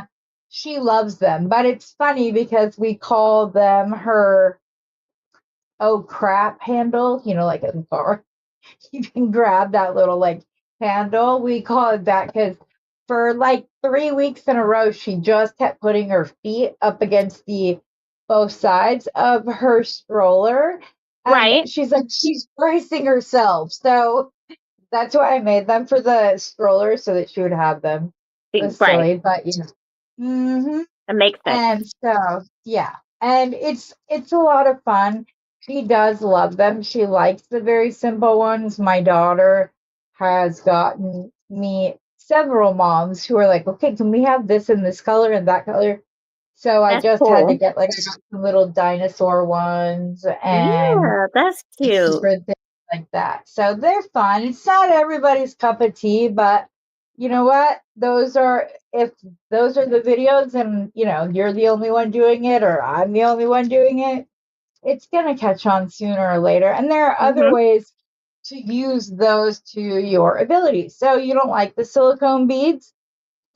she loves them. But it's funny because we call them her oh crap handle, like in the car. You can grab that little like handle. We call it that because for like 3 weeks in a row, she just kept putting her feet up against the both sides of her stroller. And Right. she's like, she's bracing herself. So that's why I made them for the stroller so that she would have them. It was Right. silly, but you know. Hmm. It makes sense. And so, yeah, and it's a lot of fun. She does love them. She likes the very simple ones. My daughter has gotten me several moms who are like, okay, can we have this in this color and that color? So I That's just had to cool. get like I got some little dinosaur ones and Yeah, that's cute. different things like that. So they're fun. It's not everybody's cup of tea, but you know what? If those are the videos and you're the only one doing it or I'm the only one doing it, it's going to catch on sooner or later. And there are other Mm-hmm. ways to use those to your ability. So you don't like the silicone beads?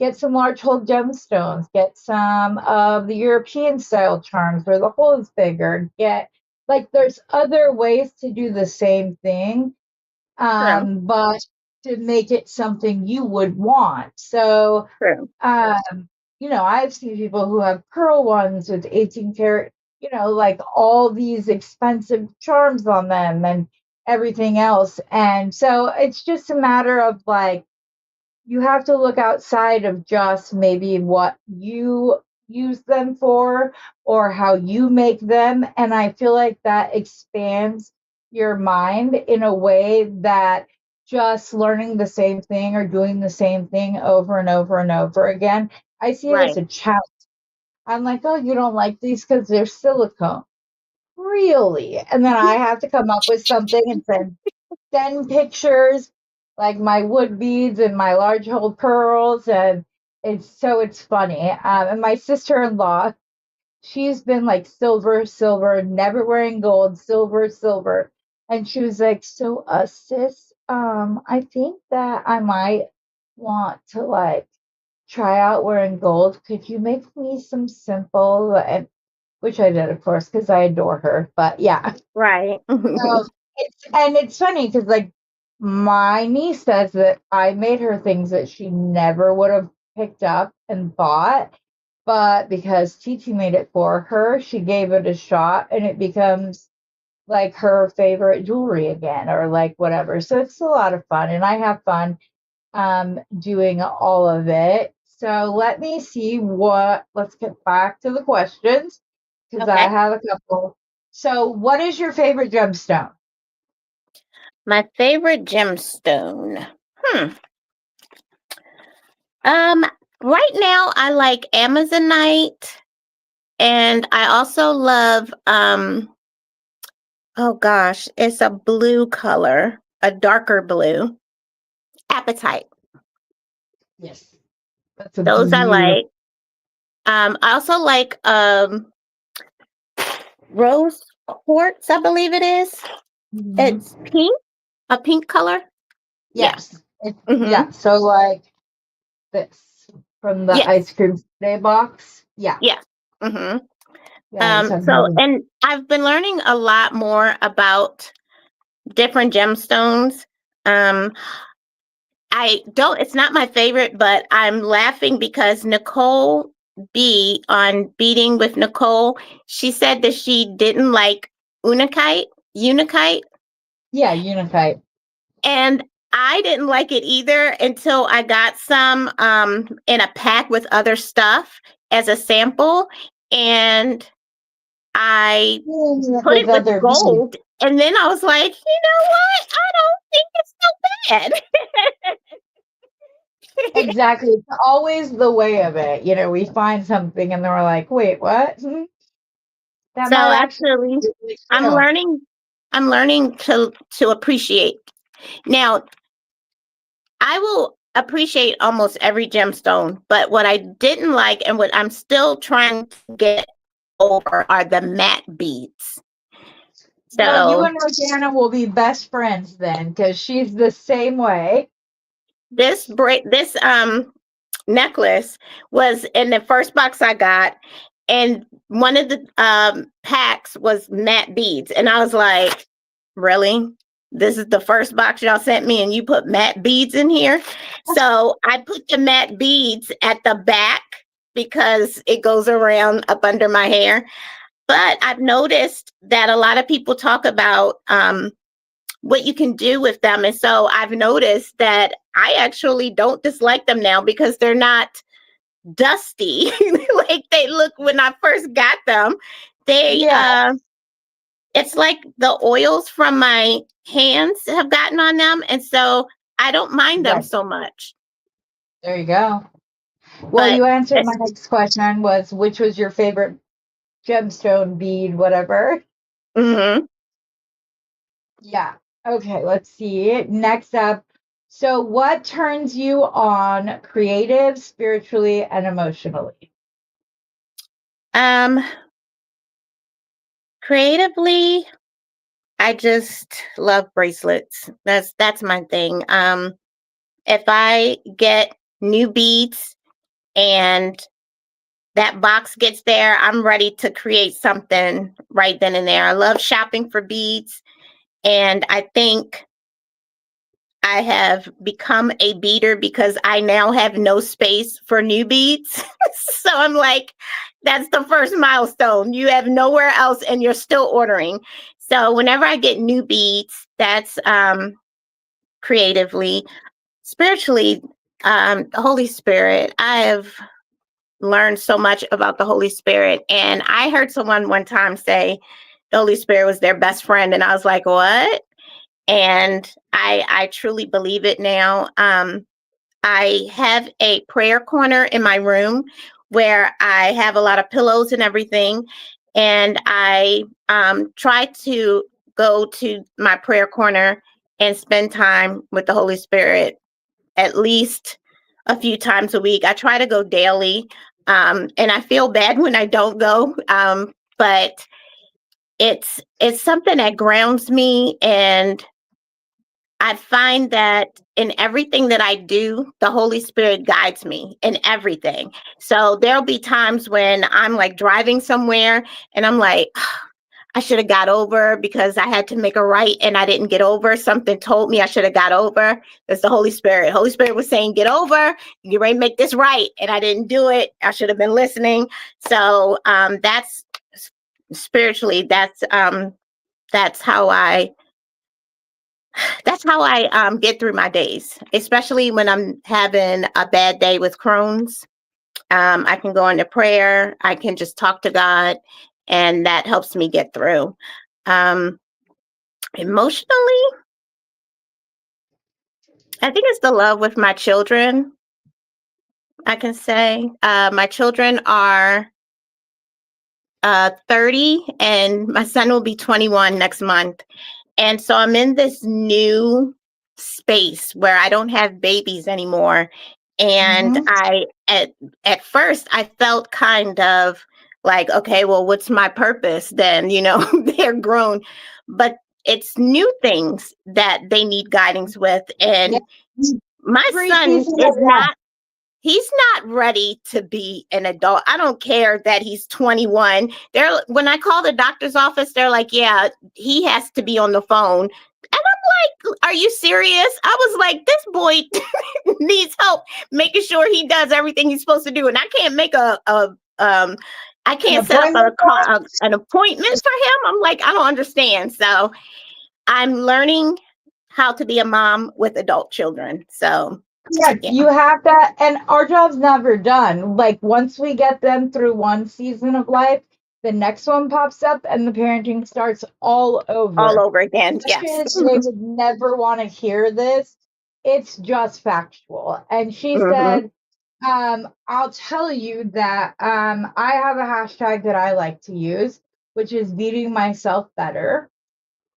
Get some large hole gemstones. Get some of the European style charms where the hole is bigger. Get like there's other ways to do the same thing, True. but to make it something you would want. So, True. I've seen people who have pearl ones with 18 karat, like all these expensive charms on them and everything else. And so it's just a matter of like, you have to look outside of just maybe what you use them for or how you make them. And I feel like that expands your mind in a way that just learning the same thing or doing the same thing over and over and over again, I see it as Right. a challenge. I'm like, oh, you don't like these because they're silicone. Really? And then I have to come up with something and send pictures, like my wood beads and my large hole pearls, and it's funny. And my sister-in-law, she's been like silver, silver, never wearing gold, silver, silver, and she was like, "So, sis, I think that I might want to like try out wearing gold. Could you make me some simple?" And which I did, of course, because I adore her. But yeah, Right. so it's funny because like my niece says that I made her things that she never would have picked up and bought, but because Titi made it for her, she gave it a shot and it becomes like her favorite jewelry again or like whatever. So it's a lot of fun and I have fun doing all of it. So let me see let's get back to the questions because I Okay. have a couple. So what is your favorite gemstone? My favorite gemstone. Hmm. Um, right now I like Amazonite, and I also love oh gosh, it's a blue color, a darker blue. Apatite. Yes. That's a Those I beautiful. like. I also like rose quartz, I believe it is. Mhm. It's pink, a pink color. Yeah. Yes. Mm-hmm. Yeah. So like this from the Yes. ice cream sundae box. Yeah. Yeah. Mm-hmm. Yeah. I was talking So, about. and I've been learning a lot more about different gemstones. Um, I don't, it's not my favorite, but I'm laughing because Nicole B on Beading with Nicole, she said that she didn't like unakite, Yeah. Unify. and I didn't like it either until I got some in a pack with other stuff as a sample, and I put With it with other beads. gold, and then I was like, you know what? I don't think it's so bad. Exactly. It's always the way of it. We find something and then we're like, wait, what? That So might actually actually, be really I'm true. learning. I'm learning to appreciate. Now, I will appreciate almost every gemstone, but what I didn't like and what I'm still trying to get over are the matte beads. Well, you So and Rosanna will be best friends then, because she's the same way. this necklace was in the first box I got, and one of the packs was matte beads, and I was like, really? This is the first box y'all sent me, and you put matte beads in here? So I put the matte beads at the back because it goes around up under my hair. But I've noticed that a lot of people talk about what you can do with them. And so I've noticed that I actually don't dislike them now because they're not dusty like they look when I first got them. They Yeah, it's like the oils from my hands have gotten on them, and so I don't mind them right. so much. There you go. Well, But you answered my it's next question was which was your favorite gemstone bead, whatever. mhm. Yeah. Okay, let's see. Next up. So, what turns you on creative, spiritually, and emotionally? um creatively, I just love bracelets. That's my thing. If I get new beads and that box gets there, I'm ready to create something right then and there. I love shopping for beads, and I think I have become a beader because I now have no space for new beads. So I'm like, that's the first milestone. You have nowhere else and you're still ordering. So whenever I get new beads, that's creatively, spiritually, the Holy Spirit. I have learned so much about the Holy Spirit. And I heard someone one time say the Holy Spirit was their best friend. And I was like, what? And I truly believe it now. I have a prayer corner in my room where I have a lot of pillows and everything, and I try to go to my prayer corner and spend time with the Holy Spirit at least a few times a week. I try to go daily, and I feel bad when I don't go, but it's something that grounds me, and I find that in everything that I do, the Holy Spirit guides me in everything. So there'll be times when I'm like driving somewhere and I'm like, I should have got over because I had to make a right and I didn't get over. Something told me I should have got over. It's the Holy Spirit. Holy Spirit was saying, get over, you ready to make this right. And I didn't do it. I should have been listening. So that's spiritually, that's how I get through my days, especially when I'm having a bad day with Crohn's. I can go into prayer. I can just talk to God, and that helps me get through. Emotionally, I think it's the love with my children. I can say my children are 30, and my son will be 21 next month. And so I'm in this new space where I don't have babies anymore. And Mhm. I at first I felt kind of like, okay, well, what's my purpose then? They're grown. But it's new things that they need guidance with. Yeah. And my son Preseason is of life. not he's not ready to be an adult. I don't care that he's 21. When I call the doctor's office, they're like, yeah, he has to be on the phone. And I'm like, are you serious? I was like, this boy needs help making sure he does everything he's supposed to do. And I can't make I An can't set up appointment for it? an appointment for him. I'm like, I don't understand. So I'm learning how to be a mom with adult children. So Yeah, yeah. you have that, and our job's never done. Like once we get them through one season of life, the next one pops up and the parenting starts all All over. over again. Much Yes. as they would never want to hear this, it's just factual. And she Hmm. said, I'll tell you that I have a hashtag that I like to use, which is beating myself better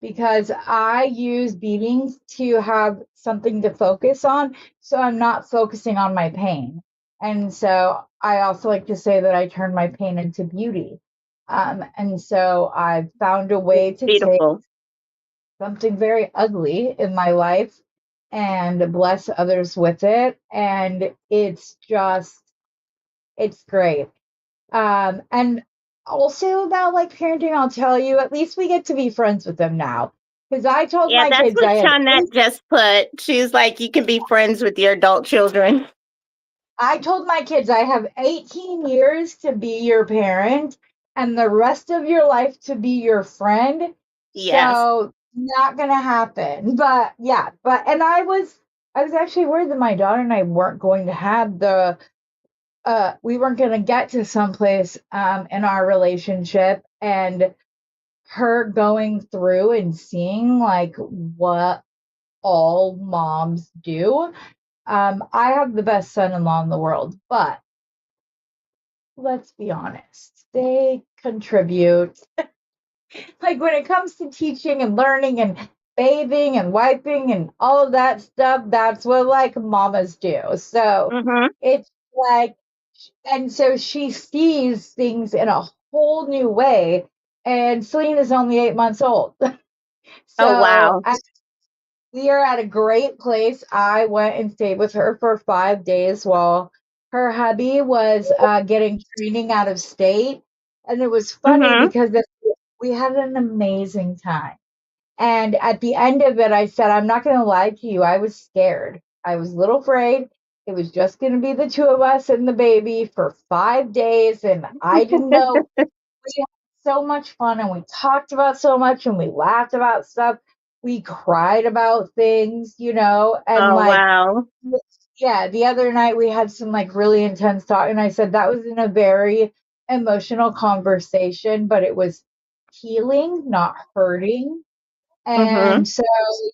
because I use beatings to have something to focus on. So I'm not focusing on my pain. And so I also like to say that I turn my pain into beauty. And so I've found a way to take Beautiful. something very ugly in my life and bless others with it. And it's great. And also about like parenting, I'll tell you, at least we get to be friends with them now. Because I told Yeah, my that's kids what I have Shawnette just put. She's like, you can be friends with your adult children. I told my kids I have 18 years to be your parent and the rest of your life to be your friend. Yes. So not gonna happen. But yeah, and I was actually worried that my daughter and I weren't going to have the we weren't gonna get to someplace in our relationship and her going through and seeing like what all moms do. I have the best son-in-law in the world, but let's be honest, they contribute. Like when it comes to teaching and learning and bathing and wiping and all of that stuff, that's what like mamas do. So Hmm. it's like, and so she sees things in a whole new way. And Celine is only 8 months old. Oh, So wow. we are at a great place. I went and stayed with her for 5 days while her hubby was getting training out of state. And it was funny Mm-hmm. because we had an amazing time. And at the end of it, I said, I'm not going to lie to you. I was scared. I was a little afraid. It was just going to be the two of us and the baby for 5 days. And I didn't know. We had so much fun and we talked about so much and we laughed about stuff. We cried about things, and Oh, like, wow. yeah, the other night we had some like really intense talk. And I said that was in a very emotional conversation, but it was healing, not hurting. Mm-hmm. And so,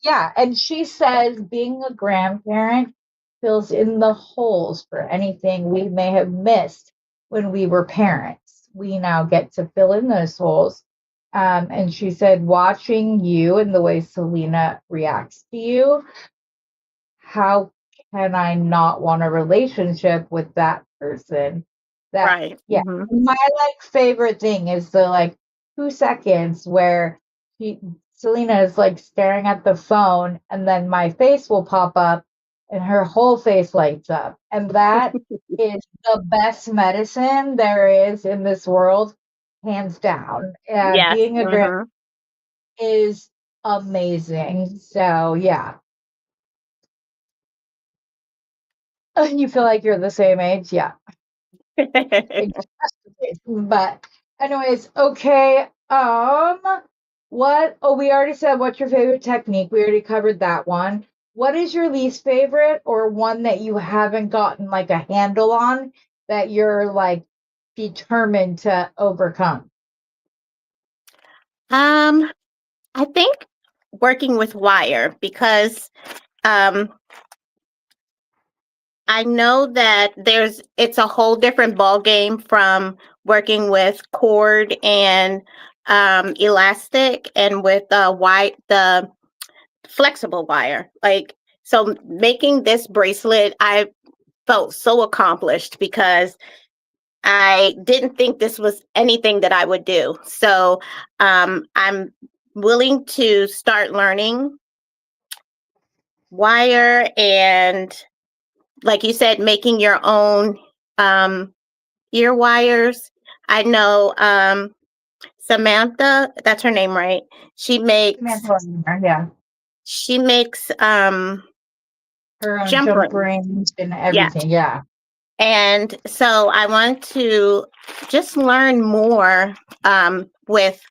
yeah, and she says being a grandparent fills in the holes for anything we may have missed when we were parents. We now get to fill in those holes. And she said, watching you and the way Selena reacts to you, how can I not want a relationship with that person? That, Right. yeah. Mm-hmm. My like favorite thing is the like 2 seconds where she, Selena is like staring at the phone and then my face will pop up and her whole face lights up. And that is the best medicine there is in this world, hands down. Yes. Being a grandma Mm-hmm. is amazing. So, yeah. You feel like you're the same age? Yeah. Exactly. But anyways, okay. We already said what's your favorite technique. We already covered that one. What is your least favorite or one that you haven't gotten like a handle on that you're like determined to overcome? Um, I think working with wire because um I know that it's a whole different ball game from working with cord and elastic and with the flexible wire. Like, so making this bracelet, I felt so accomplished because I didn't think this was anything that I would do. So I'm willing to start learning wire and, like you said, making your own um, ear wires. I know Samantha, that's her name, right? She makes Samantha Lerner, yeah. she makes Her own jump jump rings. rings and Yeah. everything, yeah. And so I want to just learn more with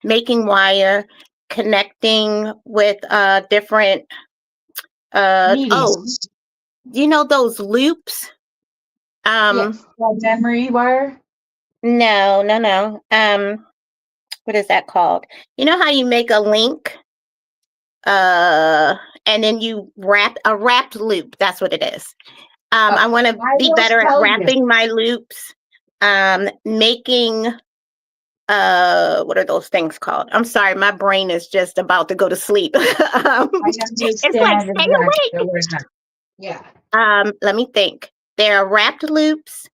making wire, connecting with different Medium. you know those loops? Yes. Um Memory wire. no, no, no. What is that called? You know how you make a link uh and then you wrap a wrapped loop. That's what it is. I want to I be will better at tell you. wrapping my loops, making what are those things called? I'm sorry, my brain is just about to go to sleep. I It's like understand stay exactly awake. where that. Yeah. Let me think. There are wrapped loops,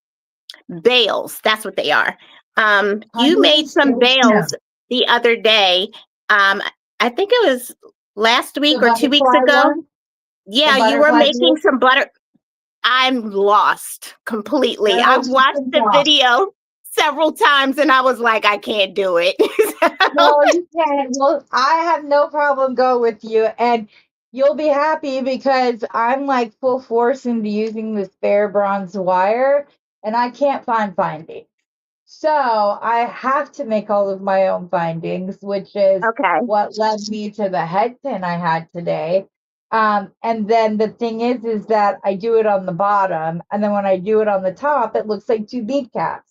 veils. That's what they are. You Honey, made some still snow. veils the other day. Um, I think it was last The week or 2 weeks butterfly ago. one? The Yeah, you were butterfly making bead? some butter. I'm lost completely. No, I've she watched can the talk. video several times and I was like, I can't do it. No, you can. Well, I have no problem go with you, and you'll be happy because I'm like full force into using this bare bronze wire, and I can't find findings. So I have to make all of my own findings, which is Okay. what led me to the head pin I had today. And then the thing is that I do it on the bottom, and then when I do it on the top, it looks like two bead caps.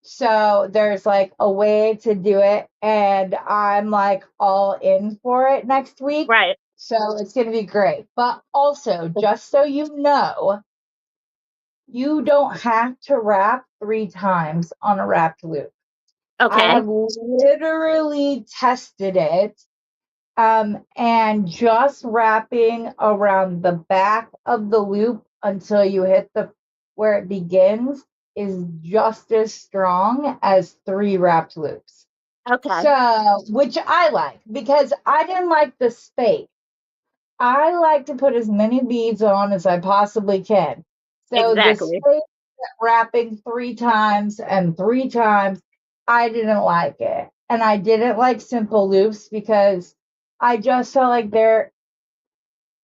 So there's like a way to do it, and I'm like all in for it next week. Right. So it's going to be great. But also, just so you know, you don't have to wrap 3 times on a wrapped loop. I Okay. have literally tested it. And just wrapping around the back of the loop until you hit the where it begins is just as strong as 3 wrapped loops. Okay. So, which I like because I didn't like the space. I like to put as many beads on as I possibly can. So the Exactly. space wrapping 3 times, and 3 times I didn't like it. And I didn't like simple loops because I just felt like they're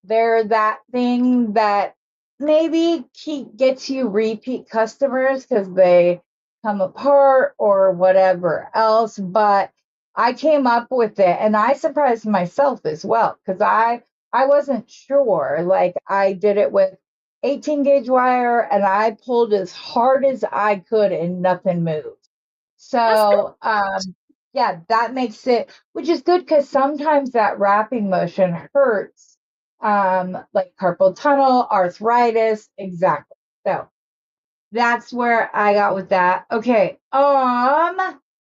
that thing that maybe gets you repeat customers because they come apart or whatever else. But I came up with it and I surprised myself as well because I wasn't sure. Like I did it with 18 gauge wire and I pulled as hard as I could and nothing moved. That's good. So yeah, that makes it, which is good because sometimes that wrapping motion hurts, like carpal tunnel, arthritis, exactly. So that's where I got with that. Okay.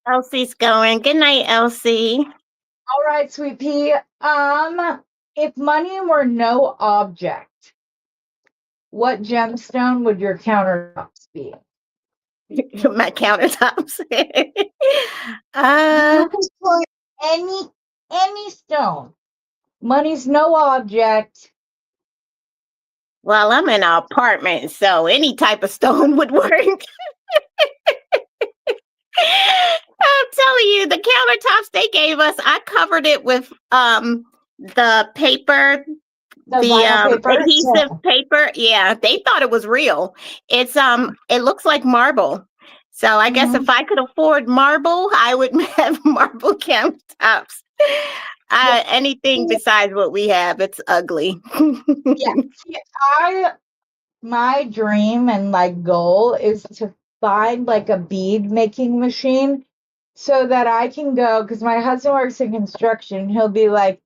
Elsie's going. Good night, Elsie. All right, sweet pea. If money were no object, what gemstone would your countertops be? My countertops. You uh, can put any stone. Money's no object. well, I'm in an apartment, so any type of stone would work. I'm telling you, the countertops they gave us, I covered it with the paper, The the vinyl paper. adhesive paper. Yeah, they thought it was real. It's it looks like marble. So I guess Mhm. if I could afford marble, I would have marble countertops. Yeah. Anything besides what we have, it's ugly. Yeah. See, my dream and like goal is to find like a bead making machine so that I can go because my husband works in construction. He'll be like,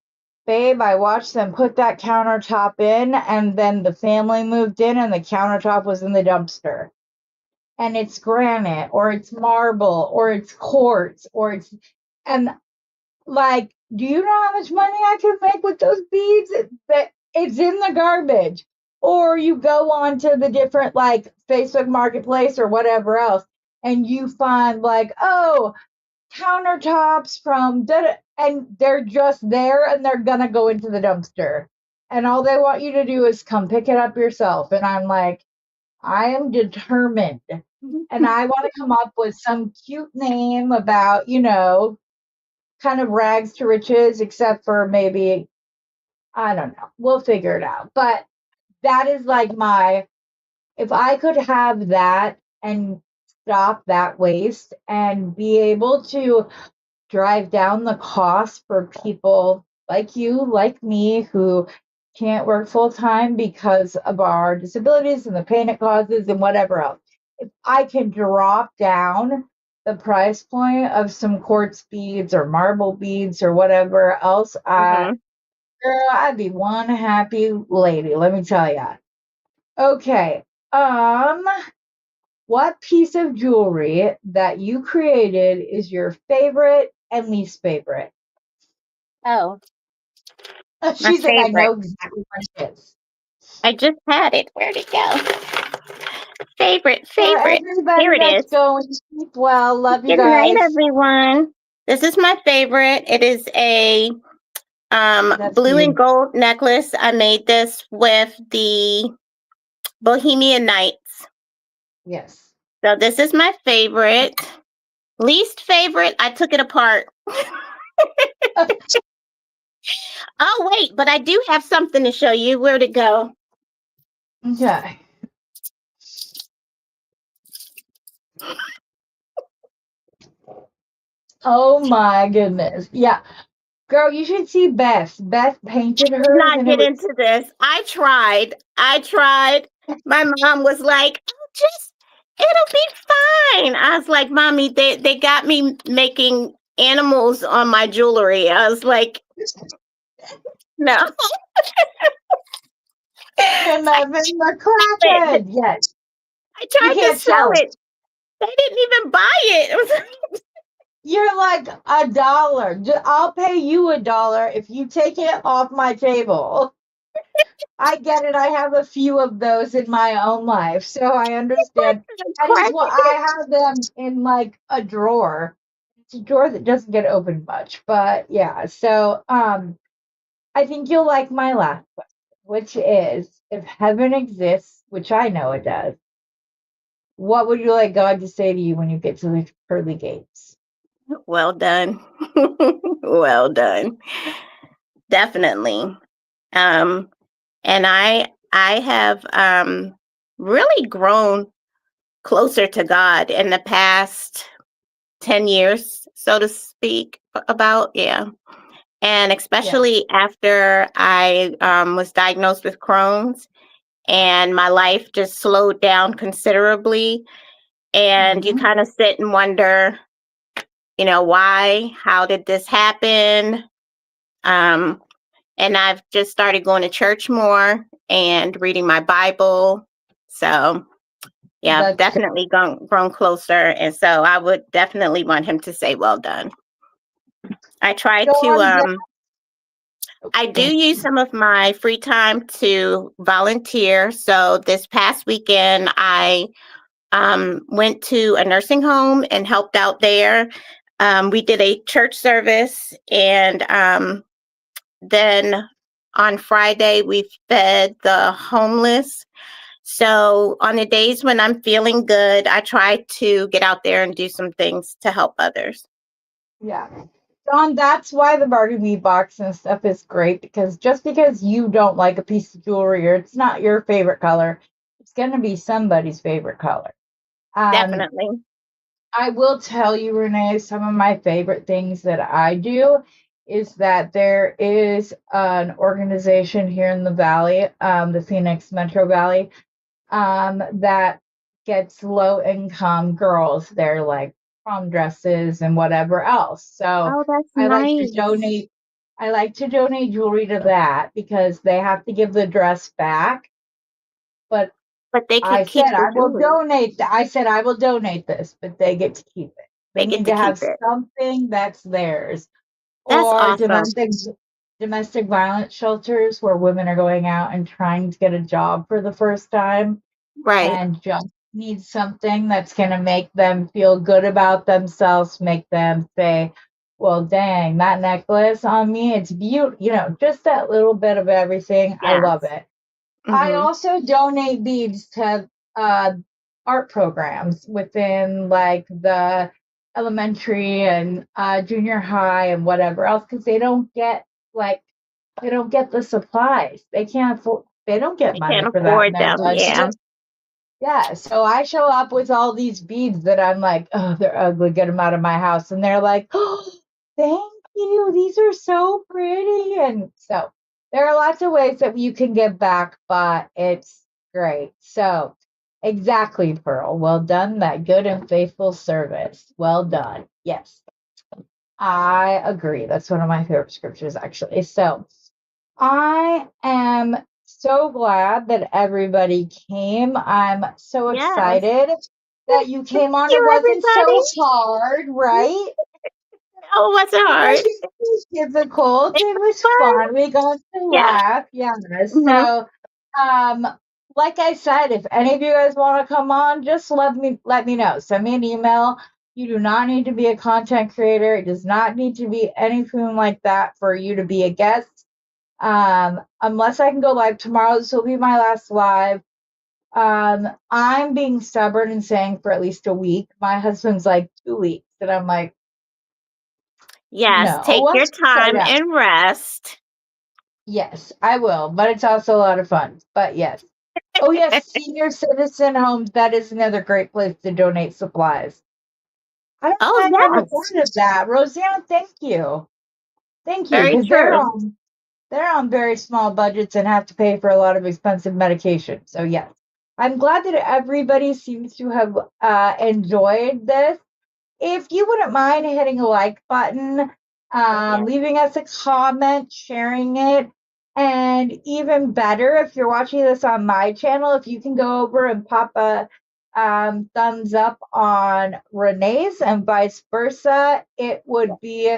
babe, I watched them put that countertop in, and then the family moved in, and the countertop was in the dumpster. And it's granite, or it's marble, or it's quartz, and like, do you know how much money I can make with those beads? It's in the garbage. Or you go on to the different like Facebook Marketplace or whatever else, and you find like, oh, countertops from and they're just there and they're gonna go into the dumpster. And all they want you to do is come pick it up yourself. And I'm like, I am determined. And I want to come up with some cute name about, kind of rags to riches, except for maybe, I don't know. We'll figure it out. But that is like if I could have that and stop that waste and be able to drive down the cost for people like you, like me, who can't work full time because of our disabilities and the pain it causes and whatever else. If I can drop down the price point of some quartz beads or marble beads or whatever else, Mhm. girl, I'd be one happy lady, let me tell you. Okay. Um, what piece of jewelry that you created is your favorite and least favorite? Oh, my She's like, I favorite. know exactly what it is. I just had it. Where'd it go? Favorite, For favorite. Here everybody it is. that's going, sleep well. Love you Good night, guys. everyone. This is my favorite. It is a That's blue and beautiful. gold necklace. I made this with the Bohemian Nights. Yes. So this is my favorite. Least favorite, I took it apart. Oh, wait, but I do have something to show you. Where'd it go? Okay. Oh my goodness. Yeah. Girl, you should see Beth. Beth painted hers Not and it get was into this. I tried. I tried. My mom was like, "Oh, just it'll be fine." I was like, "Mommy, they got me making animals on my jewelry." I was like, "No." I MF in the tried it. crackhead. Yes. I You tried to can't sell sell it. it. They didn't even buy it. It was You're like $1. I'll pay you $1 if you take it off my table. I get it. I have a few of those in my own life, so I understand. That is what cracking. I have them in like a drawer. It's a drawer that doesn't get opened much, but yeah. So, I think you'll like my last question, which is if heaven exists, which I know it does, what would you like God to say to you when you get to the pearly gates? Well done. Well done. Definitely. Um, and I have really grown closer to God in the past 10 years, so to speak, about, yeah. And Yeah. especially after I was diagnosed with Crohn's, and my life just slowed down considerably. And you Hmm. kind of sit and wonder, why? How did this happen? Um, and I've just started going to church more and reading my Bible. So, yeah, I've That's good. definitely grown closer. And so I would definitely want him to say, well done. I try So to, on that, I do go use some of my free time to volunteer. So this past weekend, I went to a nursing home and helped out there. We did a church service, and then on Friday, we fed the homeless. So on the days when I'm feeling good, I try to get out there and do some things to help others. yeah. John, that's why the Barty Bee box and stuff is great because just because you don't like a piece of jewelry or it's not your favorite color, it's going to be somebody's favorite color. Um, Definitely. I will tell you, Renee, some of my favorite things that I do is that there is an organization here in the Valley, the Phoenix Metro Valley, that gets low income girls their like prom dresses and whatever else. So Oh, that's I like to nice. donate I like to donate jewelry to that because they have to give the dress back. But But they I could said keep the I will jewelry. donate I said I will donate this, but they get to keep it. They They get need to to have keep it. something that's theirs. That's Or awesome. domestic violence shelters where women are going out and trying to get a job for the first time Right. and just need something that's going to make them feel good about themselves, make them say, well, dang, that necklace on me, it's beautiful. Just that little bit of everything. I love Yes. it. I Hmm. also donate beads to uh, art programs within like the elementary and junior high and whatever else because like they don't get the supplies. They can't afford. They don't get They money can't for that in afford their them. Yeah. budget. Yeah, so I show up with all these beads that I'm like, oh, they're ugly, get them out of my house. And they're like, oh, thank you. These are so pretty. And so there are lots of ways that you can give back, but it's great. So, exactly, Pearl. Well done. That good and faithful service. Well done. Yes, I agree. That's one of my favorite scriptures, actually. So, I am so glad that everybody came. I'm so Yes. excited that you Thank came on. It you, wasn't everybody. so hard, right? Oh, it wasn't It hard. wasn't so difficult. It It was was fun. fun. We got to Yeah. laugh. Yeah. Hmm. So, um, like I said, if any of you guys want to come on, just let me know. Send me an email. You do not need to be a content creator. It does not need to be anything like that for you to be a guest. Unless I can go live tomorrow, this will be my last live. I'm being stubborn and saying for at least a week. My husband's like 2 weeks, and I'm like, Yes. Take no. your So time yeah, and rest. yes, I will, but it's also a lot of fun. But yes. Oh yes, senior citizen homes. That is another great place to donate supplies. I don't know Oh, why I never yes. thought of that, Roseanne. Thank you, Very because true. they're on very small budgets and have to pay for a lot of expensive medication. So yes, I'm glad that everybody seems to have enjoyed this. If you wouldn't mind hitting a like button, Yes. leaving us a comment, sharing it, and even better, if you're watching this on my channel, if you can go over and pop a thumbs up on Renee's and vice versa, it would be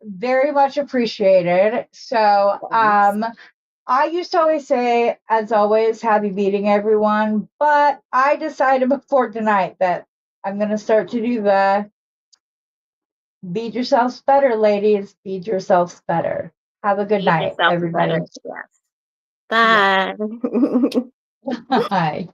very much appreciated. So, Yes. I used to always say, as always, happy beating everyone, but I decided before tonight that I'm going to start to do the beat yourselves better, ladies. Beat yourselves better. Have a good Feed night, yourself better. everybody. Yes. Yes. Bye. Bye.